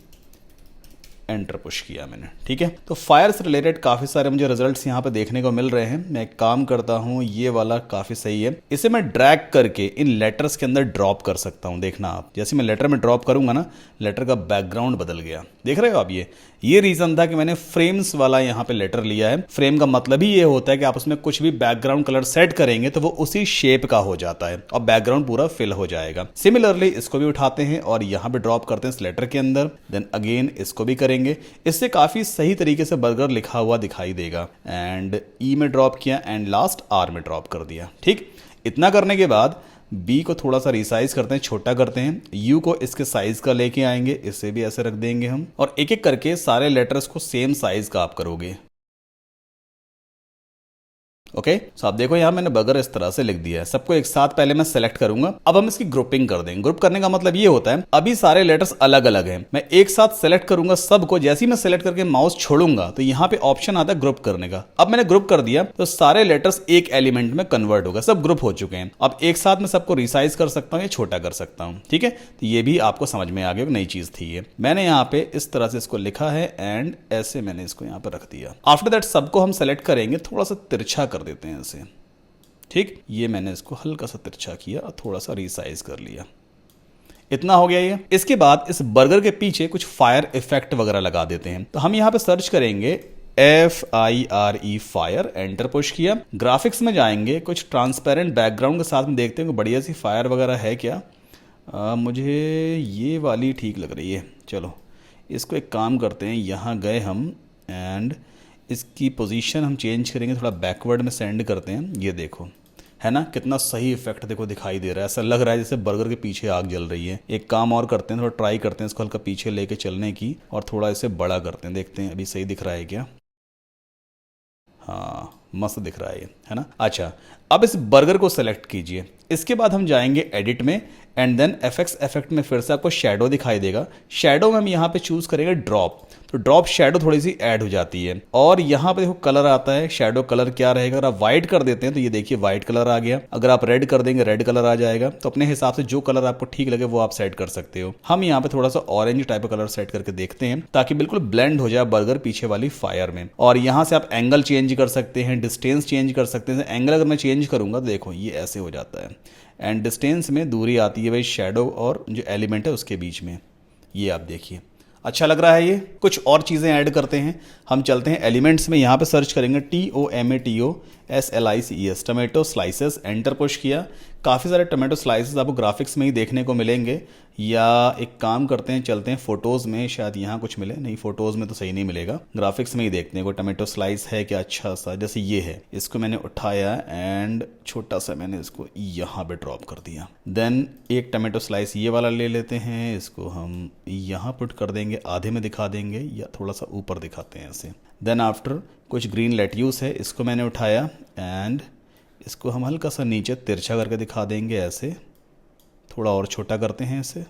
एंटर पुश किया मैंने, ठीक है। तो फायर से रिलेटेड काफ़ी सारे मुझे रिजल्ट्स यहाँ पे देखने को मिल रहे हैं। मैं एक काम करता हूँ, ये वाला काफ़ी सही है, इसे मैं ड्रैग करके इन लेटर्स के अंदर ड्रॉप कर सकता हूँ। देखना आप, जैसे मैं लेटर में ड्रॉप करूंगा ना, लेटर का बैकग्राउंड बदल गया, देख रहे हो आप। ये रीज़न था कि मैंने फ्रेम्स वाला यहाँ पे लेटर लिया है। फ्रेम का मतलब ही ये होता है कि आप उसमें कुछ भी बैकग्राउंड कलर सेट करेंगे तो वो उसी शेप का हो जाता है और बैकग्राउंड पूरा फिल हो जाएगा। सिमिलरली इसको भी उठाते हैं और यहाँ पे ड्रॉप करते हैं इस लेटर के अंदर। देन अगेन इसको भी करेंगे, इससे काफी सही तरीके से बर्गर लिखा हुआ दिखाई देगा। एंड E में ड्रॉप किया एंड लास्ट R में ड्रॉप कर दिया, ठीक। इतना करने के बाद B को थोड़ा सा रिसाइज करते हैं, छोटा करते हैं। U को इसके साइज का लेके आएंगे, इसे भी ऐसे रख देंगे हम, और एक एक करके सारे लेटर्स को सेम साइज का आप करोगे। ओके, सो आप देखो यहाँ मैंने बर्गर इस तरह से लिख दिया है। सबको एक साथ पहले मैं सेलेक्ट करूंगा। अब हम इसकी ग्रुपिंग कर देंगे। ग्रुप करने का मतलब ये होता है अभी सारे लेटर्स अलग अलग हैं, मैं एक साथ सेलेक्ट करूंगा सबको। जैसे ही मैं सेलेक्ट करके माउस छोड़ूंगा तो यहाँ पे ऑप्शन आता है ग्रुप करने का। अब मैंने ग्रुप कर दिया तो सारे लेटर्स एक एलिमेंट में कन्वर्ट हो गए, सब ग्रुप हो चुके हैं। अब एक साथ में सबको रिसाइज कर सकता हूँ या छोटा कर सकता हूँ, ठीक है। तो ये भी आपको समझ में आ गया, नई चीज थी ये। मैंने यहाँ पे इस तरह से इसको लिखा है एंड ऐसे मैंने इसको यहाँ पे रख दिया। आफ्टर दैट सबको हम सेलेक्ट करेंगे, थोड़ा सा तिरछा कर देते हैं इसे, ठीक। ये मैंने इसको हल्का सा तिरछा किया और थोड़ा सा रिसाइज कर लिया। इतना हो गया ये। इसके बाद इस बर्गर के पीछे कुछ फायर इफेक्ट वगैरह लगा देते हैं। तो हम यहां पे सर्च करेंगे FIRE, फायर, एंटर पुश किया। ग्राफिक्स में जाएंगे, कुछ ट्रांसपेरेंट बैकग्राउंड के साथ में देखते हैं बढ़िया सी फायर वगैरह है क्या। मुझे ये वाली ठीक लग रही है। चलो इसको एक काम करते हैं, यहाँ गए हम एंड इसकी पोजीशन हम चेंज करेंगे, थोड़ा बैकवर्ड में सेंड करते हैं। ये देखो, है ना, कितना सही इफेक्ट देखो दिखाई दे रहा है। ऐसा लग रहा है जैसे बर्गर के पीछे आग जल रही है। एक काम और करते हैं, थोड़ा ट्राई करते हैं इसको हल्का पीछे लेके चलने की और थोड़ा इसे बड़ा करते हैं, देखते हैं अभी सही दिख रहा है क्या। हाँ हाँ मस्त दिख रहा है ये, है ना। अच्छा, अब इस बर्गर को सेलेक्ट कीजिए। इसके बाद हम जाएंगे एडिट में एंड देन एफएक्स इफेक्ट में फिर से आपको शेडो दिखाई देगा। शेडो में हम यहाँ पे चूज करेंगे ड्रॉप, तो ड्रॉप शेडो थोड़ी सी ऐड हो जाती है। और यहाँ पे देखो कलर आता है, शेडो कलर क्या रहेगा, अगर आप व्हाइट कर देते हैं तो ये देखिए व्हाइट कलर आ गया, अगर आप रेड कर देंगे रेड कलर आ जाएगा। तो अपने हिसाब से जो कलर आपको ठीक लगे वो आप सेट कर सकते हो। हम यहाँ पे थोड़ा सा ऑरेंज टाइप का कलर सेट करके देखते हैं ताकि बिल्कुल ब्लेंड हो जाए बर्गर पीछे वाली फायर में। और यहाँ से आप एंगल चेंज कर सकते हैं, डिस्टेंस चेंज कर सकते हैं। एंगल अगर मैं चेंज करूंगा तो देखो ये ऐसे हो जाता है, एंड डिस्टेंस में दूरी आती है भाई शेडो और जो एलिमेंट है उसके बीच में। ये आप देखिए अच्छा लग रहा है। ये कुछ और चीज़ें ऐड करते हैं, हम चलते हैं एलिमेंट्स में, यहाँ पे सर्च करेंगे TOMATOSLICES tomato slices, enter push किया। काफ़ी सारे टमेटो स्लाइसेस आपको ग्राफिक्स में ही देखने को मिलेंगे। या एक काम करते हैं, चलते हैं फोटोज़ में, शायद यहाँ कुछ मिले, नहीं फोटोज़ में तो सही नहीं मिलेगा, ग्राफिक्स में ही देखते हैं कोई टमेटो स्लाइस है क्या अच्छा सा। जैसे ये है, इसको मैंने उठाया एंड छोटा सा मैंने इसको यहाँ पे ड्रॉप कर दिया। देन एक टमेटो स्लाइस ये वाला ले लेते हैं, इसको हम यहाँ पुट कर देंगे, आधे में दिखा देंगे या थोड़ा सा ऊपर दिखाते हैं ऐसे। देन आफ्टर कुछ ग्रीन लेट्यूस है, इसको मैंने उठाया एंड इसको हम हल्का सा नीचे तिरछा करके दिखा देंगे ऐसे, थोड़ा और छोटा करते हैं इसे,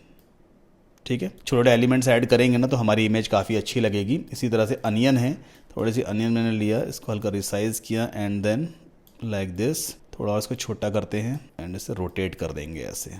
ठीक है। छोटे एलिमेंट्स ऐड करेंगे ना तो हमारी इमेज काफ़ी अच्छी लगेगी। इसी तरह से अनियन है, थोड़ी सी अनियन मैंने लिया, इसको हल्का रिसाइज किया एंड देन लाइक दिस, थोड़ा और इसको छोटा करते हैं एंड इसे रोटेट कर देंगे ऐसे,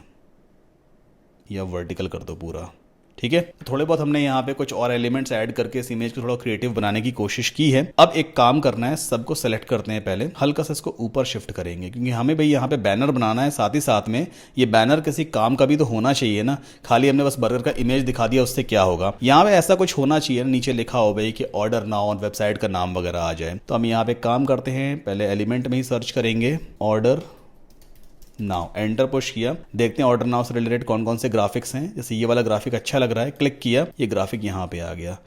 या वर्टिकल कर दो पूरा, ठीक है। थोड़े बहुत हमने यहाँ पे कुछ और एलिमेंट्स ऐड करके इस इमेज को थोड़ा क्रिएटिव बनाने की कोशिश की है। अब एक काम करना है, सबको सेलेक्ट करते हैं, पहले हल्का सा इसको ऊपर शिफ्ट करेंगे क्योंकि हमें भाई यहाँ पे बैनर बनाना है। साथ ही साथ में ये बैनर किसी काम का भी तो होना चाहिए ना, खाली हमने बस बर्गर का इमेज दिखा दिया उससे क्या होगा। यहाँ पे ऐसा कुछ होना चाहिए, नीचे लिखा हो भाई कि ऑर्डर नाउ, वेबसाइट का नाम वगैरह आ जाए। तो हम यहाँ पे काम करते हैं, पहले एलिमेंट में ही सर्च करेंगे ऑर्डर नाउ, एंटर पुश किया, देखते हैं ऑर्डर नाउ से रिलेटेड कौन कौन से ग्राफिक्स हैं। जैसे ये वाला ग्राफिक अच्छा लग रहा है, क्लिक किया, ये ग्राफिक यहाँ पे आ गया।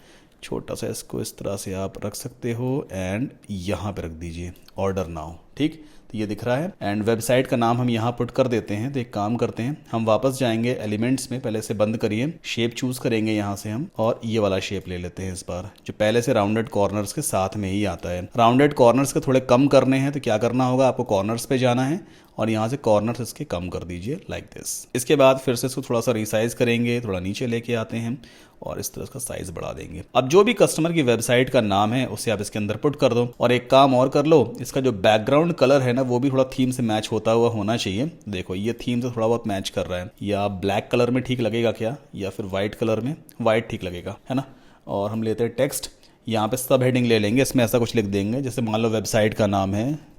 छोटा सा इसको इस तरह से आप रख सकते हो एंड यहाँ पे रख दीजिए ऑर्डर नाउ, ठीक। तो ये दिख रहा है एंड वेबसाइट का नाम हम यहाँ पुट कर देते हैं। तो एक काम करते हैं, हम वापस जाएंगे एलिमेंट्स में, पहले से बंद करिए, शेप चूज करेंगे यहाँ से हम और ये वाला शेप ले लेते हैं इस बार, जो पहले से राउंडेड कॉर्नर्स के साथ में ही आता है। राउंडेड कॉर्नर्स के थोड़े कम करने हैं तो क्या करना होगा, आपको कॉर्नर्स पे जाना है और यहाँ से कॉर्नर्स इसके कम कर दीजिए लाइक दिस। इसके बाद फिर से इसको थोड़ा सा रिसाइज करेंगे, थोड़ा नीचे लेके आते हैं और इस तरह इसका साइज बढ़ा देंगे। अब जो भी कस्टमर की वेबसाइट का नाम है उसे आप इसके अंदर पुट कर दो। और एक काम और कर लो, इसका जो बैकग्राउंड कलर है ना वो भी थोड़ा थीम से मैच होता हुआ होना चाहिए। देखो ये थीम से थोड़ा बहुत मैच कर रहा है, या ब्लैक कलर में ठीक लगेगा क्या, या फिर व्हाइट कलर में, व्हाइट ठीक लगेगा, है ना। और हम लेते हैं टेक्स्ट, यहाँ पे सब हेडिंग ले लेंगे, इसमें ऐसा कुछ लिख देंगे जैसे मान लो वेबसाइट का नाम है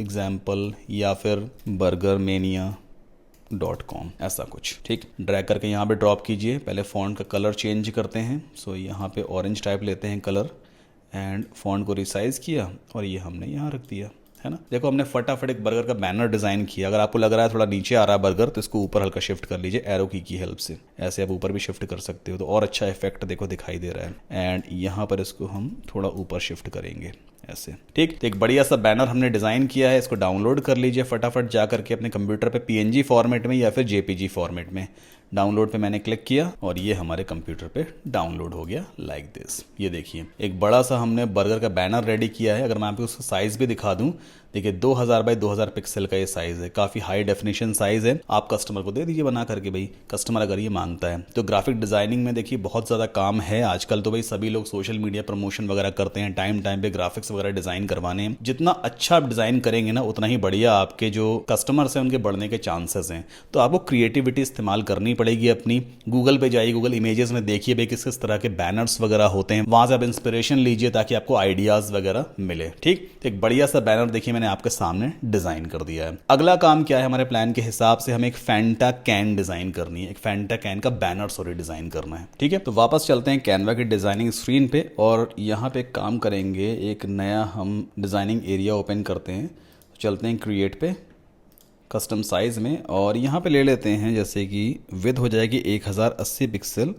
एग्जाम्पल या फिर burgermania.com, ऐसा कुछ, ठीक। ड्रैग करके यहाँ पे ड्रॉप कीजिए, पहले फॉन्ट का कलर चेंज करते हैं। सो यहाँ पे ऑरेंज टाइप लेते हैं कलर एंड फॉन्ट को रिसाइज किया और ये हमने यहाँ रख दिया, है ना। देखो हमने फटाफट एक बर्गर का बैनर डिजाइन किया। अगर आपको लग रहा है थोड़ा नीचे आ रहा है बर्गर तो इसको ऊपर हल्का शिफ्ट कर लीजिए एरो की हेल्प से, ऐसे आप ऊपर भी शिफ्ट कर सकते हो तो और अच्छा इफेक्ट देखो दिखाई दे रहा है। एंड यहाँ पर इसको हम थोड़ा ऊपर शिफ्ट करेंगे ऐसे, ठीक। तो एक बढ़िया सा बैनर हमने डिजाइन किया है, इसको डाउनलोड कर लीजिए फटाफट जा करके अपने कंप्यूटर पे PNG फॉर्मेट में या फिर JPG फॉर्मेट में। डाउनलोड पे मैंने क्लिक किया और ये हमारे कंप्यूटर पे डाउनलोड हो गया लाइक दिस। ये देखिए एक बड़ा सा हमने बर्गर का बैनर रेडी किया है। अगर मैं आपको उसका साइज भी दिखा दूं, देखिए 2000 बाई 2000 पिक्सल का ये साइज है, काफी हाई डेफिनेशन साइज है। आप कस्टमर को दे दीजिए बना करके भाई, कस्टमर अगर ये मांगता है तो। ग्राफिक डिजाइनिंग में देखिए बहुत ज्यादा काम है आजकल तो भाई, सभी लोग सोशल मीडिया प्रमोशन वगैरह करते हैं, टाइम पे ग्राफिक्स वगैरह डिजाइन करवाने हैं। जितना अच्छा आप डिजाइन करेंगे ना उतना ही बढ़िया आपके जो कस्टमर्स हैं उनके बढ़ने के चांसेस हैं। तो आपको क्रिएटिविटी इस्तेमाल करनी पड़ेगी अपनी। गूगल पे जाइए, गूगल इमेजेस में देखिए भाई किस किस तरह के बैनर्स वगैरह होते हैं, वहां से आप इंस्पिरेशन लीजिए ताकि आपको आइडियाज वगैरह मिले, ठीक। तो एक बढ़िया सा बैनर देखिए मैंने आपके सामने डिजाइन कर दिया है। अगला काम क्या है, हमारे प्लान के हिसाब से हमें एक फैंटा कैन डिजाइन करनी है, एक फैंटा कैन का बैनर डिजाइन करना है, ठीक है। तो वापस चलते हैं कैनवा की डिजाइनिंग स्क्रीन पे और यहाँ पे काम करेंगे, एक नया हम डिजाइनिंग एरिया ओपन करते हैं। चलते हैं क्रिएट पे, कस्टम साइज में और यहाँ पे ले लेते हैं जैसे कि विड्थ हो जाएगी 1080 पिक्सल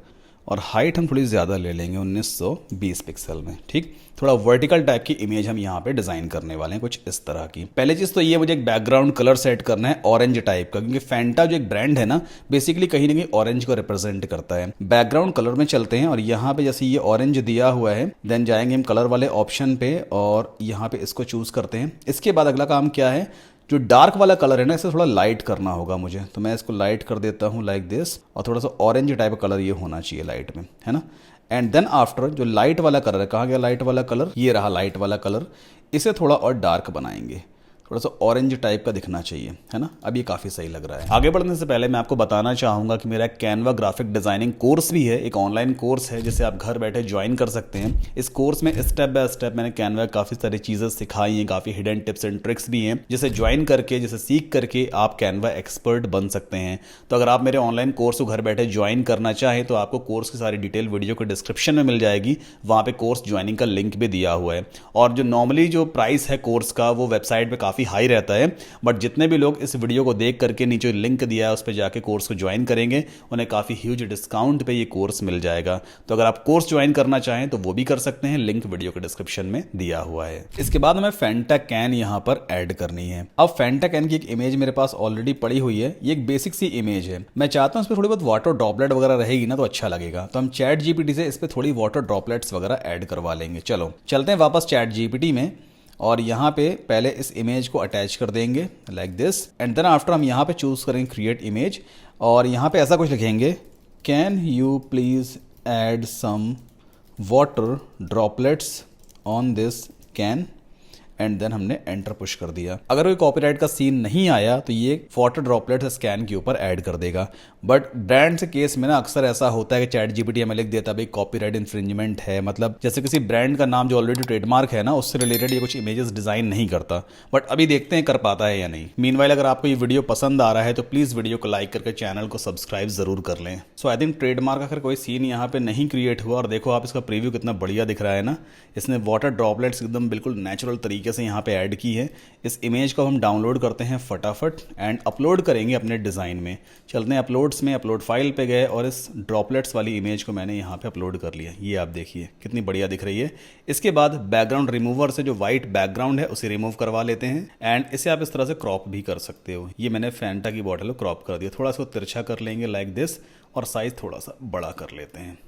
और हाइट हम थोड़ी ज़्यादा ले लेंगे 1920 पिक्सल में। ठीक, थोड़ा वर्टिकल टाइप की इमेज हम यहाँ पे डिज़ाइन करने वाले हैं कुछ इस तरह की। पहले चीज़ तो ये मुझे एक बैकग्राउंड कलर सेट करना है ऑरेंज टाइप का, क्योंकि फैंटा जो एक ब्रांड है ना बेसिकली कहीं ना कहीं ऑरेंज को रिप्रेजेंट करता है। बैकग्राउंड कलर में चलते हैं और यहाँ पे जैसे ये ऑरेंज दिया हुआ है, देन जाएंगे हम कलर वाले ऑप्शन पे और यहाँ पे इसको चूज़ करते हैं। इसके बाद अगला काम क्या है, जो डार्क वाला कलर है ना इसे थोड़ा लाइट करना होगा मुझे, तो मैं इसको लाइट कर देता हूँ लाइक दिस, और थोड़ा सा ऑरेंज टाइप का कलर ये होना चाहिए लाइट में, है ना। एंड देन आफ्टर जो लाइट वाला कलर है, कहाँ गया लाइट वाला कलर, ये रहा लाइट वाला कलर, इसे थोड़ा और डार्क बनाएंगे, थोड़ा सा ऑरेंज टाइप का दिखना चाहिए, है ना। अब ये काफ़ी सही लग रहा है। आगे बढ़ने से पहले मैं आपको बताना चाहूँगा कि मेरा कैनवा ग्राफिक डिज़ाइनिंग कोर्स भी है, एक ऑनलाइन कोर्स है जिसे आप घर बैठे ज्वाइन कर सकते हैं। इस कोर्स में स्टेप बाय स्टेप मैंने कैनवा काफ़ी सारी चीज़ें सिखाई हैं, काफ़ी हिडन टिप्स एंड ट्रिक्स भी हैं जिसे ज्वाइन करके, जिसे सीख करके आप कैनवा एक्सपर्ट बन सकते हैं। तो अगर आप मेरे ऑनलाइन कोर्स को घर बैठे ज्वाइन करना चाहें तो आपको कोर्स की सारी डिटेल वीडियो के डिस्क्रिप्शन में मिल जाएगी, वहाँ पर कोर्स ज्वाइनिंग का लिंक भी दिया हुआ है। और जो नॉर्मली जो प्राइस है कोर्स का वो वेबसाइट पर काफ़ी हाई रहता है, बट जितने भी लोग इस वीडियो को देख करके नीचे लिंक दिया है उस पर जाके कोर्स को ज्वाइन करेंगे उन्हें काफ़ी ह्यूज डिस्काउंट पे ये कोर्स मिल जाएगा। तो अगर आप कोर्स ज्वाइन करना चाहें तो वो भी कर सकते हैं, लिंक वीडियो के डिस्क्रिप्शन में दिया हुआ है। इसके बाद हमें फैंटा कैन यहाँ पर ऐड करनी है। अब फैंटा कैन की एक इमेज मेरे पास ऑलरेडी पड़ी हुई है, ये एक बेसिक सी इमेज है। मैं चाहता हूँ इस पर थोड़ी बहुत वाटर ड्रॉपलेट वगैरह रहेगी ना तो अच्छा लगेगा, तो हम चैट जीपीटी से इस पर थोड़ी वाटर ड्रॉपलेट्स वगैरह ऐड करवा लेंगे। चलो चलते हैं वापस चैट जीपीटी में और यहाँ पे पहले इस इमेज को अटैच कर देंगे like this, and then after हम यहाँ पे चूज़ करेंगे क्रिएट इमेज और यहाँ पे ऐसा कुछ लिखेंगे, can you please add some water droplets on this can, and then हमने एंटर पुश कर दिया। अगर कोई कॉपीराइट का सीन नहीं आया तो ये वाटर ड्रॉपलेट्स स्कैन के ऊपर ऐड कर देगा। बट ब्रांड के केस में ना अक्सर ऐसा होता है कि चैट जीपीटी हमें लिख देता है भाई कॉपीराइट इन्फ्रिंजमेंट है, मतलब जैसे किसी ब्रांड का नाम जो ऑलरेडी ट्रेडमार्क है ना उससे रिलेटेड ये कुछ इमेजेस डिजाइन नहीं करता। बट अभी देखते हैं कर पाता है या नहीं। मीनवाइल अगर आपको ये वीडियो पसंद आ रहा है तो प्लीज वीडियो को लाइक करके चैनल को सब्सक्राइब जरूर कर लें। सो आई थिंक ट्रेडमार्क का अगर कोई सीन यहाँ पे नहीं क्रिएट हुआ, और देखो आप इसका प्रीव्यू कितना बढ़िया दिख रहा है ना, इसने वाटर ड्रॉपलेट्स एकदम बिल्कुल नेचुरल तरीके से यहाँ पे ऐड की है। इस इमेज को हम डाउनलोड करते हैं फटाफट एंड अपलोड करेंगे अपने डिज़ाइन में। चलते हैं अपलोड्स में, अपलोड फाइल पे गए और इस ड्रॉपलेट्स वाली इमेज को मैंने यहाँ पे अपलोड कर लिया। ये आप देखिए कितनी बढ़िया दिख रही है। इसके बाद बैकग्राउंड रिमूवर से जो वाइट बैकग्राउंड है उसे रिमूव करवा लेते हैं एंड इसे आप इस तरह से क्रॉप भी कर सकते हो। ये मैंने फैंटा की बॉटल को क्रॉप कर दिया, थोड़ा सा तिरछा कर लेंगे लाइक दिस और साइज थोड़ा सा बड़ा कर लेते हैं।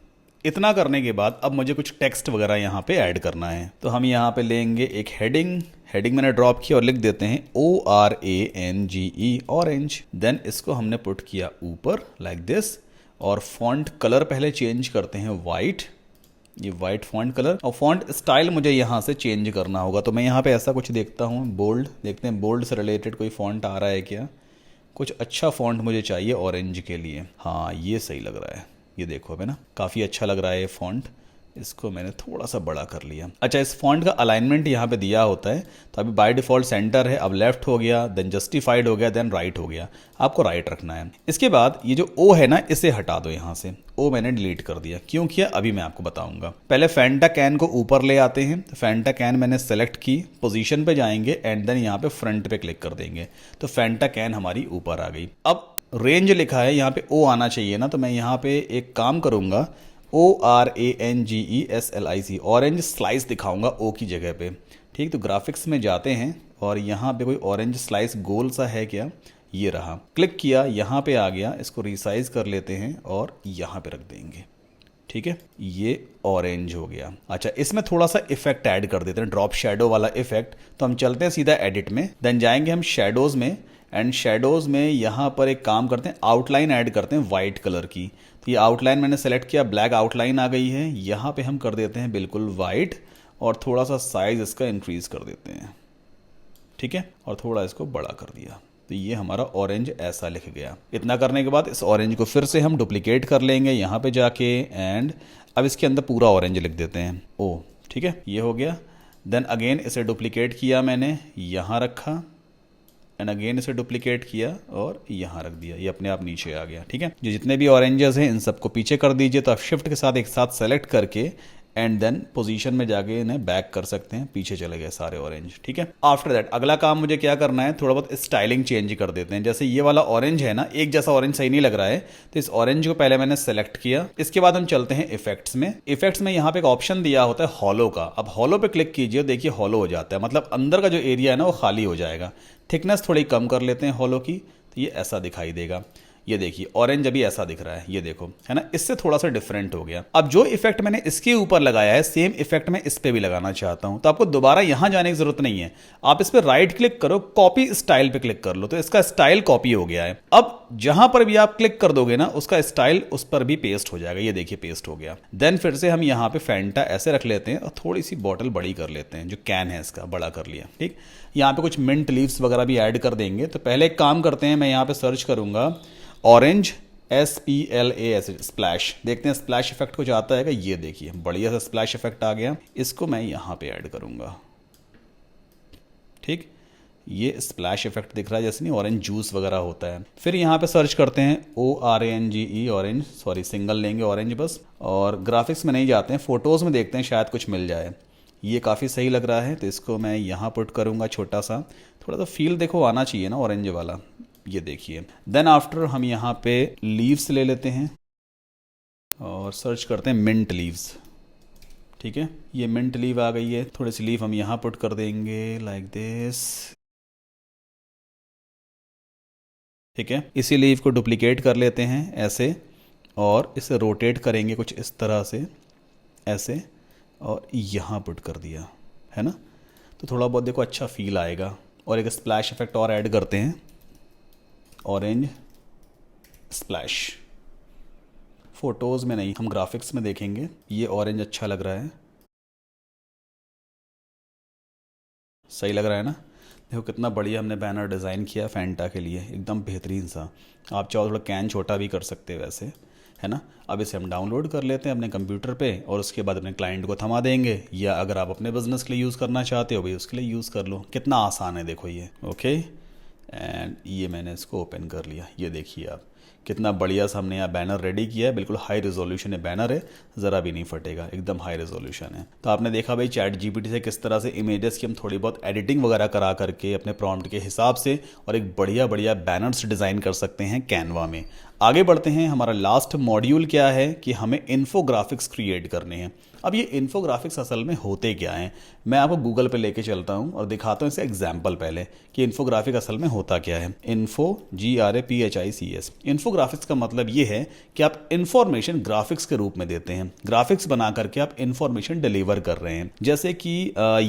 इतना करने के बाद अब मुझे कुछ टेक्स्ट वगैरह यहाँ पे ऐड करना है, तो हम यहाँ पे लेंगे एक हेडिंग मैंने ड्रॉप किया और लिख देते हैं ORANGE ऑरेंज। देन इसको हमने पुट किया ऊपर लाइक दिस और फॉन्ट कलर पहले चेंज करते हैं वाइट, ये वाइट फॉन्ट कलर, और फॉन्ट स्टाइल मुझे यहाँ से चेंज करना होगा। तो मैं यहाँ पे ऐसा कुछ देखता हूँ बोल्ड, देखते हैं बोल्ड से रिलेटेड कोई फॉन्ट आ रहा है क्या। कुछ अच्छा फॉन्ट मुझे चाहिए ऑरेंज के लिए। हाँ ये सही लग रहा है, ये देखो अभी ना काफ़ी अच्छा लग रहा है ये फॉन्ट। इसको मैंने थोड़ा सा बड़ा कर लिया। अच्छा इस फॉन्ट का अलाइनमेंट यहाँ पे दिया होता है, तो अभी बाय डिफॉल्ट सेंटर है, अब लेफ्ट हो गया, देन जस्टिफाइड हो गया, देन राइट हो गया। आपको राइट रखना है। इसके बाद ये जो ओ है ना इसे हटा दो यहाँ से, ओ मैंने डिलीट कर दिया। क्यों किया अभी मैं आपको बताऊंगा। पहले फैंटा कैन को ऊपर ले आते हैं, तो फैंटा कैन मैंने सेलेक्ट की, पोजीशन पे जाएंगे एंड देन यहाँ पे फ्रंट पे क्लिक कर देंगे, तो फैंटा कैन हमारी ऊपर आ गई। अब रेंज लिखा है यहाँ पे ओ आना चाहिए ना, तो मैं यहाँ पे एक काम करूंगा ORANGESLIC ऑरेंज स्लाइस दिखाऊंगा ओ की जगह पे। ठीक, तो ग्राफिक्स में जाते हैं और यहाँ पे कोई ऑरेंज स्लाइस गोल सा है क्या, ये रहा, क्लिक किया यहाँ पे आ गया। इसको रिसाइज कर लेते हैं और यहाँ पे रख देंगे। ठीक है, ये ऑरेंज हो गया। अच्छा इसमें थोड़ा सा इफेक्ट ऐड कर देते हैं, ड्रॉप शेडो वाला इफेक्ट। तो हम चलते हैं सीधा एडिट में, देन जाएंगे हम शेडोज में एंड शेडोज में यहाँ पर एक काम करते हैं, आउटलाइन ऐड करते हैं वाइट कलर की। तो ये आउटलाइन मैंने सेलेक्ट किया, ब्लैक आउटलाइन आ गई है। यहाँ पे हम कर देते हैं बिल्कुल वाइट और थोड़ा सा साइज इसका इंक्रीज कर देते हैं। ठीक है, और थोड़ा इसको बड़ा कर दिया, तो ये हमारा ऑरेंज ऐसा लिख गया। इतना करने के बाद इस ऑरेंज को फिर से हम डुप्लीकेट कर लेंगे यहाँ पे जाके एंड अब इसके अंदर पूरा ऑरेंज लिख देते हैं ओ। ठीक है, ये हो गया। देन अगेन इसे डुप्लीकेट किया मैंने, यहाँ रखा एंड अगेन इसे डुप्लीकेट किया और यहाँ रख दिया, ये अपने आप नीचे आ गया। ठीक है, जो जितने भी ऑरेंजेस हैं इन सबको पीछे कर दीजिए। तो आप शिफ्ट के साथ एक साथ सेलेक्ट करके एंड देन पोजीशन में जाके इन्हें बैक कर सकते हैं, पीछे चले गए सारे ऑरेंज। ठीक है, आफ्टर दैट अगला काम मुझे क्या करना है, थोड़ा बहुत स्टाइलिंग चेंज कर देते हैं। जैसे ये वाला ऑरेंज है ना, एक जैसा ऑरेंज सही नहीं लग रहा है, तो इस ऑरेंज को पहले मैंने सेलेक्ट किया। इसके बाद हम चलते हैं इफेक्ट्स में। इफेक्ट्स में यहाँ पे एक ऑप्शन दिया होता है हॉलो का। अब हॉलो पे क्लिक कीजिए, देखिए हॉलो हो जाता है, मतलब अंदर का जो एरिया है ना वो खाली हो जाएगा। थिकनेस थोड़ी कम कर लेते हैं हॉलो की, तो ये ऐसा दिखाई देगा। ये देखिए ऑरेंज अभी ऐसा दिख रहा है, ये देखो, है ना, इससे थोड़ा सा डिफरेंट हो गया। अब जो इफेक्ट मैंने इसके ऊपर लगाया है, सेम इफेक्ट मैं इस पे भी लगाना चाहता हूं, तो आपको दोबारा यहां जाने की जरूरत नहीं है। आप इस पे राइट क्लिक करो, कॉपी स्टाइल पे क्लिक कर लो, तो इसका स्टाइल कॉपी हो गया है। अब जहां पर भी आप क्लिक कर दोगे ना, उसका स्टाइल उस पर भी पेस्ट हो जाएगा। ये देखिए पेस्ट हो गया। देन फिर से हम यहाँ पे फैंटा ऐसे रख लेते हैं और थोड़ी सी बॉटल बड़ी कर लेते हैं, जो कैन है इसका बड़ा कर लिया। ठीक, यहाँ पे कुछ मिंट लीव्स वगैरह भी ऐड कर देंगे। तो पहले एक काम करते हैं, मैं यहाँ पे सर्च करूंगा ऑरेंज SPLAS स्प्लैश, देखते हैं स्प्लैश इफेक्ट कुछ आता है क्या। ये देखिए बढ़िया सा स्प्लैश इफेक्ट आ गया, इसको मैं यहाँ पे ऐड करूँगा। ठीक, ये स्प्लैश इफेक्ट दिख रहा है, जैसे नहीं ऑरेंज जूस वगैरह होता है। फिर यहाँ पे सर्च करते हैं ORANGE ऑरेंज, सॉरी सिंगल लेंगे ऑरेंज बस, और ग्राफिक्स में नहीं जाते हैं, फोटोज़ में देखते हैं शायद कुछ मिल जाए। ये काफ़ी सही लग रहा है, तो इसको मैं यहाँ पुट करूँगा छोटा सा, थोड़ा सा फील देखो आना चाहिए ना ऑरेंज वाला। ये देखिए, देन आफ्टर हम यहाँ पे लीव्स ले लेते हैं और सर्च करते हैं मिंट लीव्स। ठीक है, ये मिंट लीव आ गई है, थोड़ी सी लीव हम यहाँ पुट कर देंगे लाइक दिस। ठीक है, इसी लीव को डुप्लीकेट कर लेते हैं ऐसे, और इसे रोटेट करेंगे कुछ इस तरह से ऐसे, और यहाँ पुट कर दिया, है ना। तो थोड़ा बहुत देखो अच्छा फील आएगा। और एक स्प्लैश इफेक्ट और ऐड करते हैं, ऑरेंज स्प्लैश। फोटोज़ में नहीं, हम ग्राफिक्स में देखेंगे। ये ऑरेंज अच्छा लग रहा है, सही लग रहा है ना। देखो कितना बढ़िया हमने बैनर डिज़ाइन किया फैंटा के लिए, एकदम बेहतरीन सा। आप चाहो थोड़ा कैन छोटा भी कर सकते हैं वैसे, है ना। अब इसे हम डाउनलोड कर लेते हैं अपने कंप्यूटर पे, और उसके बाद अपने क्लाइंट को थमा देंगे, या अगर आप अपने बिजनेस के लिए यूज़ करना चाहते हो भाई उसके लिए यूज़ कर लो। कितना आसान है देखो ये। ओके, एंड ये मैंने इसको ओपन कर लिया। ये देखिए आप कितना बढ़िया सा हमने यहाँ बैनर रेडी किया है, बिल्कुल हाई रेजोल्यूशन है बैनर है, ज़रा भी नहीं फटेगा, एकदम हाई रेजोल्यूशन है। तो आपने देखा भाई चैट जीपीटी से किस तरह से इमेजेस की हम थोड़ी बहुत एडिटिंग वगैरह करा करके अपने प्रॉम्प्ट के हिसाब से और एक बढ़िया बढ़िया बैनर्स डिज़ाइन कर सकते हैं कैनवा में। आगे बढ़ते हैं, हमारा लास्ट मॉड्यूल क्या है कि हमें इन्फोग्राफिक्स क्रिएट करने हैं। अब ये इन्फोग्राफिक्स असल में होते क्या हैं, मैं आपको गूगल पे लेके चलता हूँ और दिखाता हूँ इसे एग्जाम्पल पहले कि इन्फोग्राफिक असल में होता क्या है। इन्फो GRAPHICS, इन्फोग्राफिक्स का मतलब ये है कि आप इन्फॉर्मेशन ग्राफिक्स के रूप में देते हैं, ग्राफिक्स बना करके आप इन्फॉर्मेशन डिलीवर कर रहे हैं। जैसे कि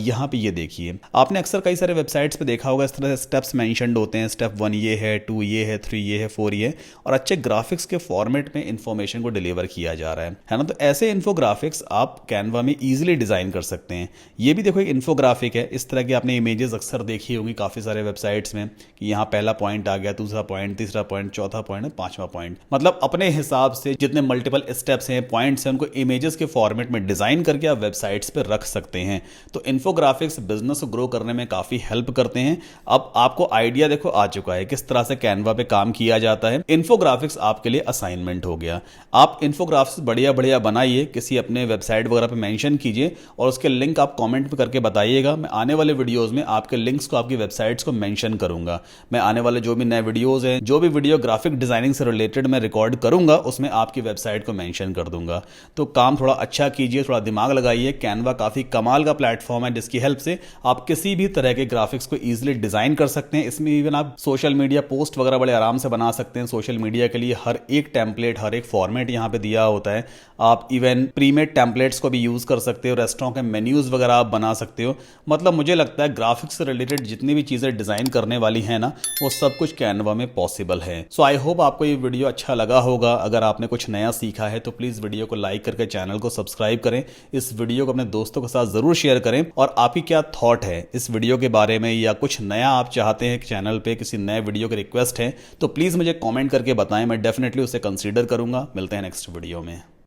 यहाँ पे ये देखिए, आपने अक्सर कई सारे वेबसाइट्स पे देखा होगा इस तरह से स्टेप्स मैंशनड होते हैं, स्टेप 1 ये है, 2 ये है, 3 ये है, 4 ये है, और अच्छे ग्राफिक्स के फॉर्मेट में इन्फॉर्मेशन को डिलीवर किया जा रहा है ना। तो ऐसे इन्फोग्राफिक्स आप कैनवा में इजीली डिजाइन कर सकते हैं। ये भी देखो एक इन्फोग्राफिक है, इस तरह की आपने इमेजेस अक्सर देखी होंगी काफी सारे वेबसाइट्स में कि यहाँ पहला पॉइंट आ गया, दूसरा पॉइंट, तीसरा पॉइंट, चौथा पॉइंट, पांचवा पॉइंट, मतलब अपने हिसाब से जितने मल्टीपल स्टेप्स हैं, पॉइंट्स हैं, उनको इमेजेस के फॉर्मेट में डिजाइन करके आप वेबसाइट्स पर रख सकते हैं। तो इन्फोग्राफिक्स बिजनेस को ग्रो करने में काफी हेल्प करते हैं। अब आपको आइडिया देखो आ चुका है किस तरह से कैनवा पे काम किया जाता है। इन्फोग्राफिक्स आपके लिए असाइनमेंट हो गया। आप इन्फोग्राफिक्स बढ़िया बढ़िया बनाइए, किसी अपने वेबसाइट वगैरह पे मेंशन कीजिए और उसके लिंक आप कमेंट में करके बताइएगा। मैं आने वाले वीडियोस में आपके लिंक्स को, आपकी वेबसाइट्स को मेंशन करूंगा। मैं आने वाले जो भी नए वीडियोस हैं, जो भी वीडियो ग्राफिक डिजाइनिंग से रिलेटेड मैं रिकॉर्ड करूंगा, उसमें आपकी वेबसाइट को मेंशन कर दूंगा। तो काम थोड़ा अच्छा कीजिए, थोड़ा दिमाग लगाइए। कैनवा काफी कमाल का प्लेटफॉर्म है जिसकी हेल्प से आप किसी भी तरह के ग्राफिक्स को इजीली डिजाइन कर सकते हैं। इसमें इवन आप सोशल मीडिया पोस्ट वगैरह बड़े आराम से बना सकते हैं। सोशल मीडिया के लिए हर एक टेम्पलेट, हर एक फॉर्मेट यहाँ पे दिया होता है। आप इवन प्रीमेड टेम्पलेट्स को भी यूज कर सकते हो, रेस्टोरेंट के मेन्यूज वगैरह आप बना सकते हो। मतलब मुझे लगता है ग्राफिक्स से रिलेटेड जितनी भी चीजें डिजाइन करने वाली है ना, वो सब कुछ कैनवा में पॉसिबल है। सो आई होप आपको ये वीडियो अच्छा लगा होगा। अगर आपने कुछ नया सीखा है तो प्लीज वीडियो को लाइक करके चैनल को सब्सक्राइब करें। इस वीडियो को अपने दोस्तों के साथ जरूर शेयर करें। और आपकी क्या थॉट है इस वीडियो के बारे में, या कुछ नया आप चाहते हैं चैनल पे, किसी नए वीडियो की रिक्वेस्ट है, तो प्लीज मुझे कॉमेंट करके बताएं। मैं डेफिनेटली उसे कंसीडर करूंगा। मिलते हैं नेक्स्ट वीडियो में।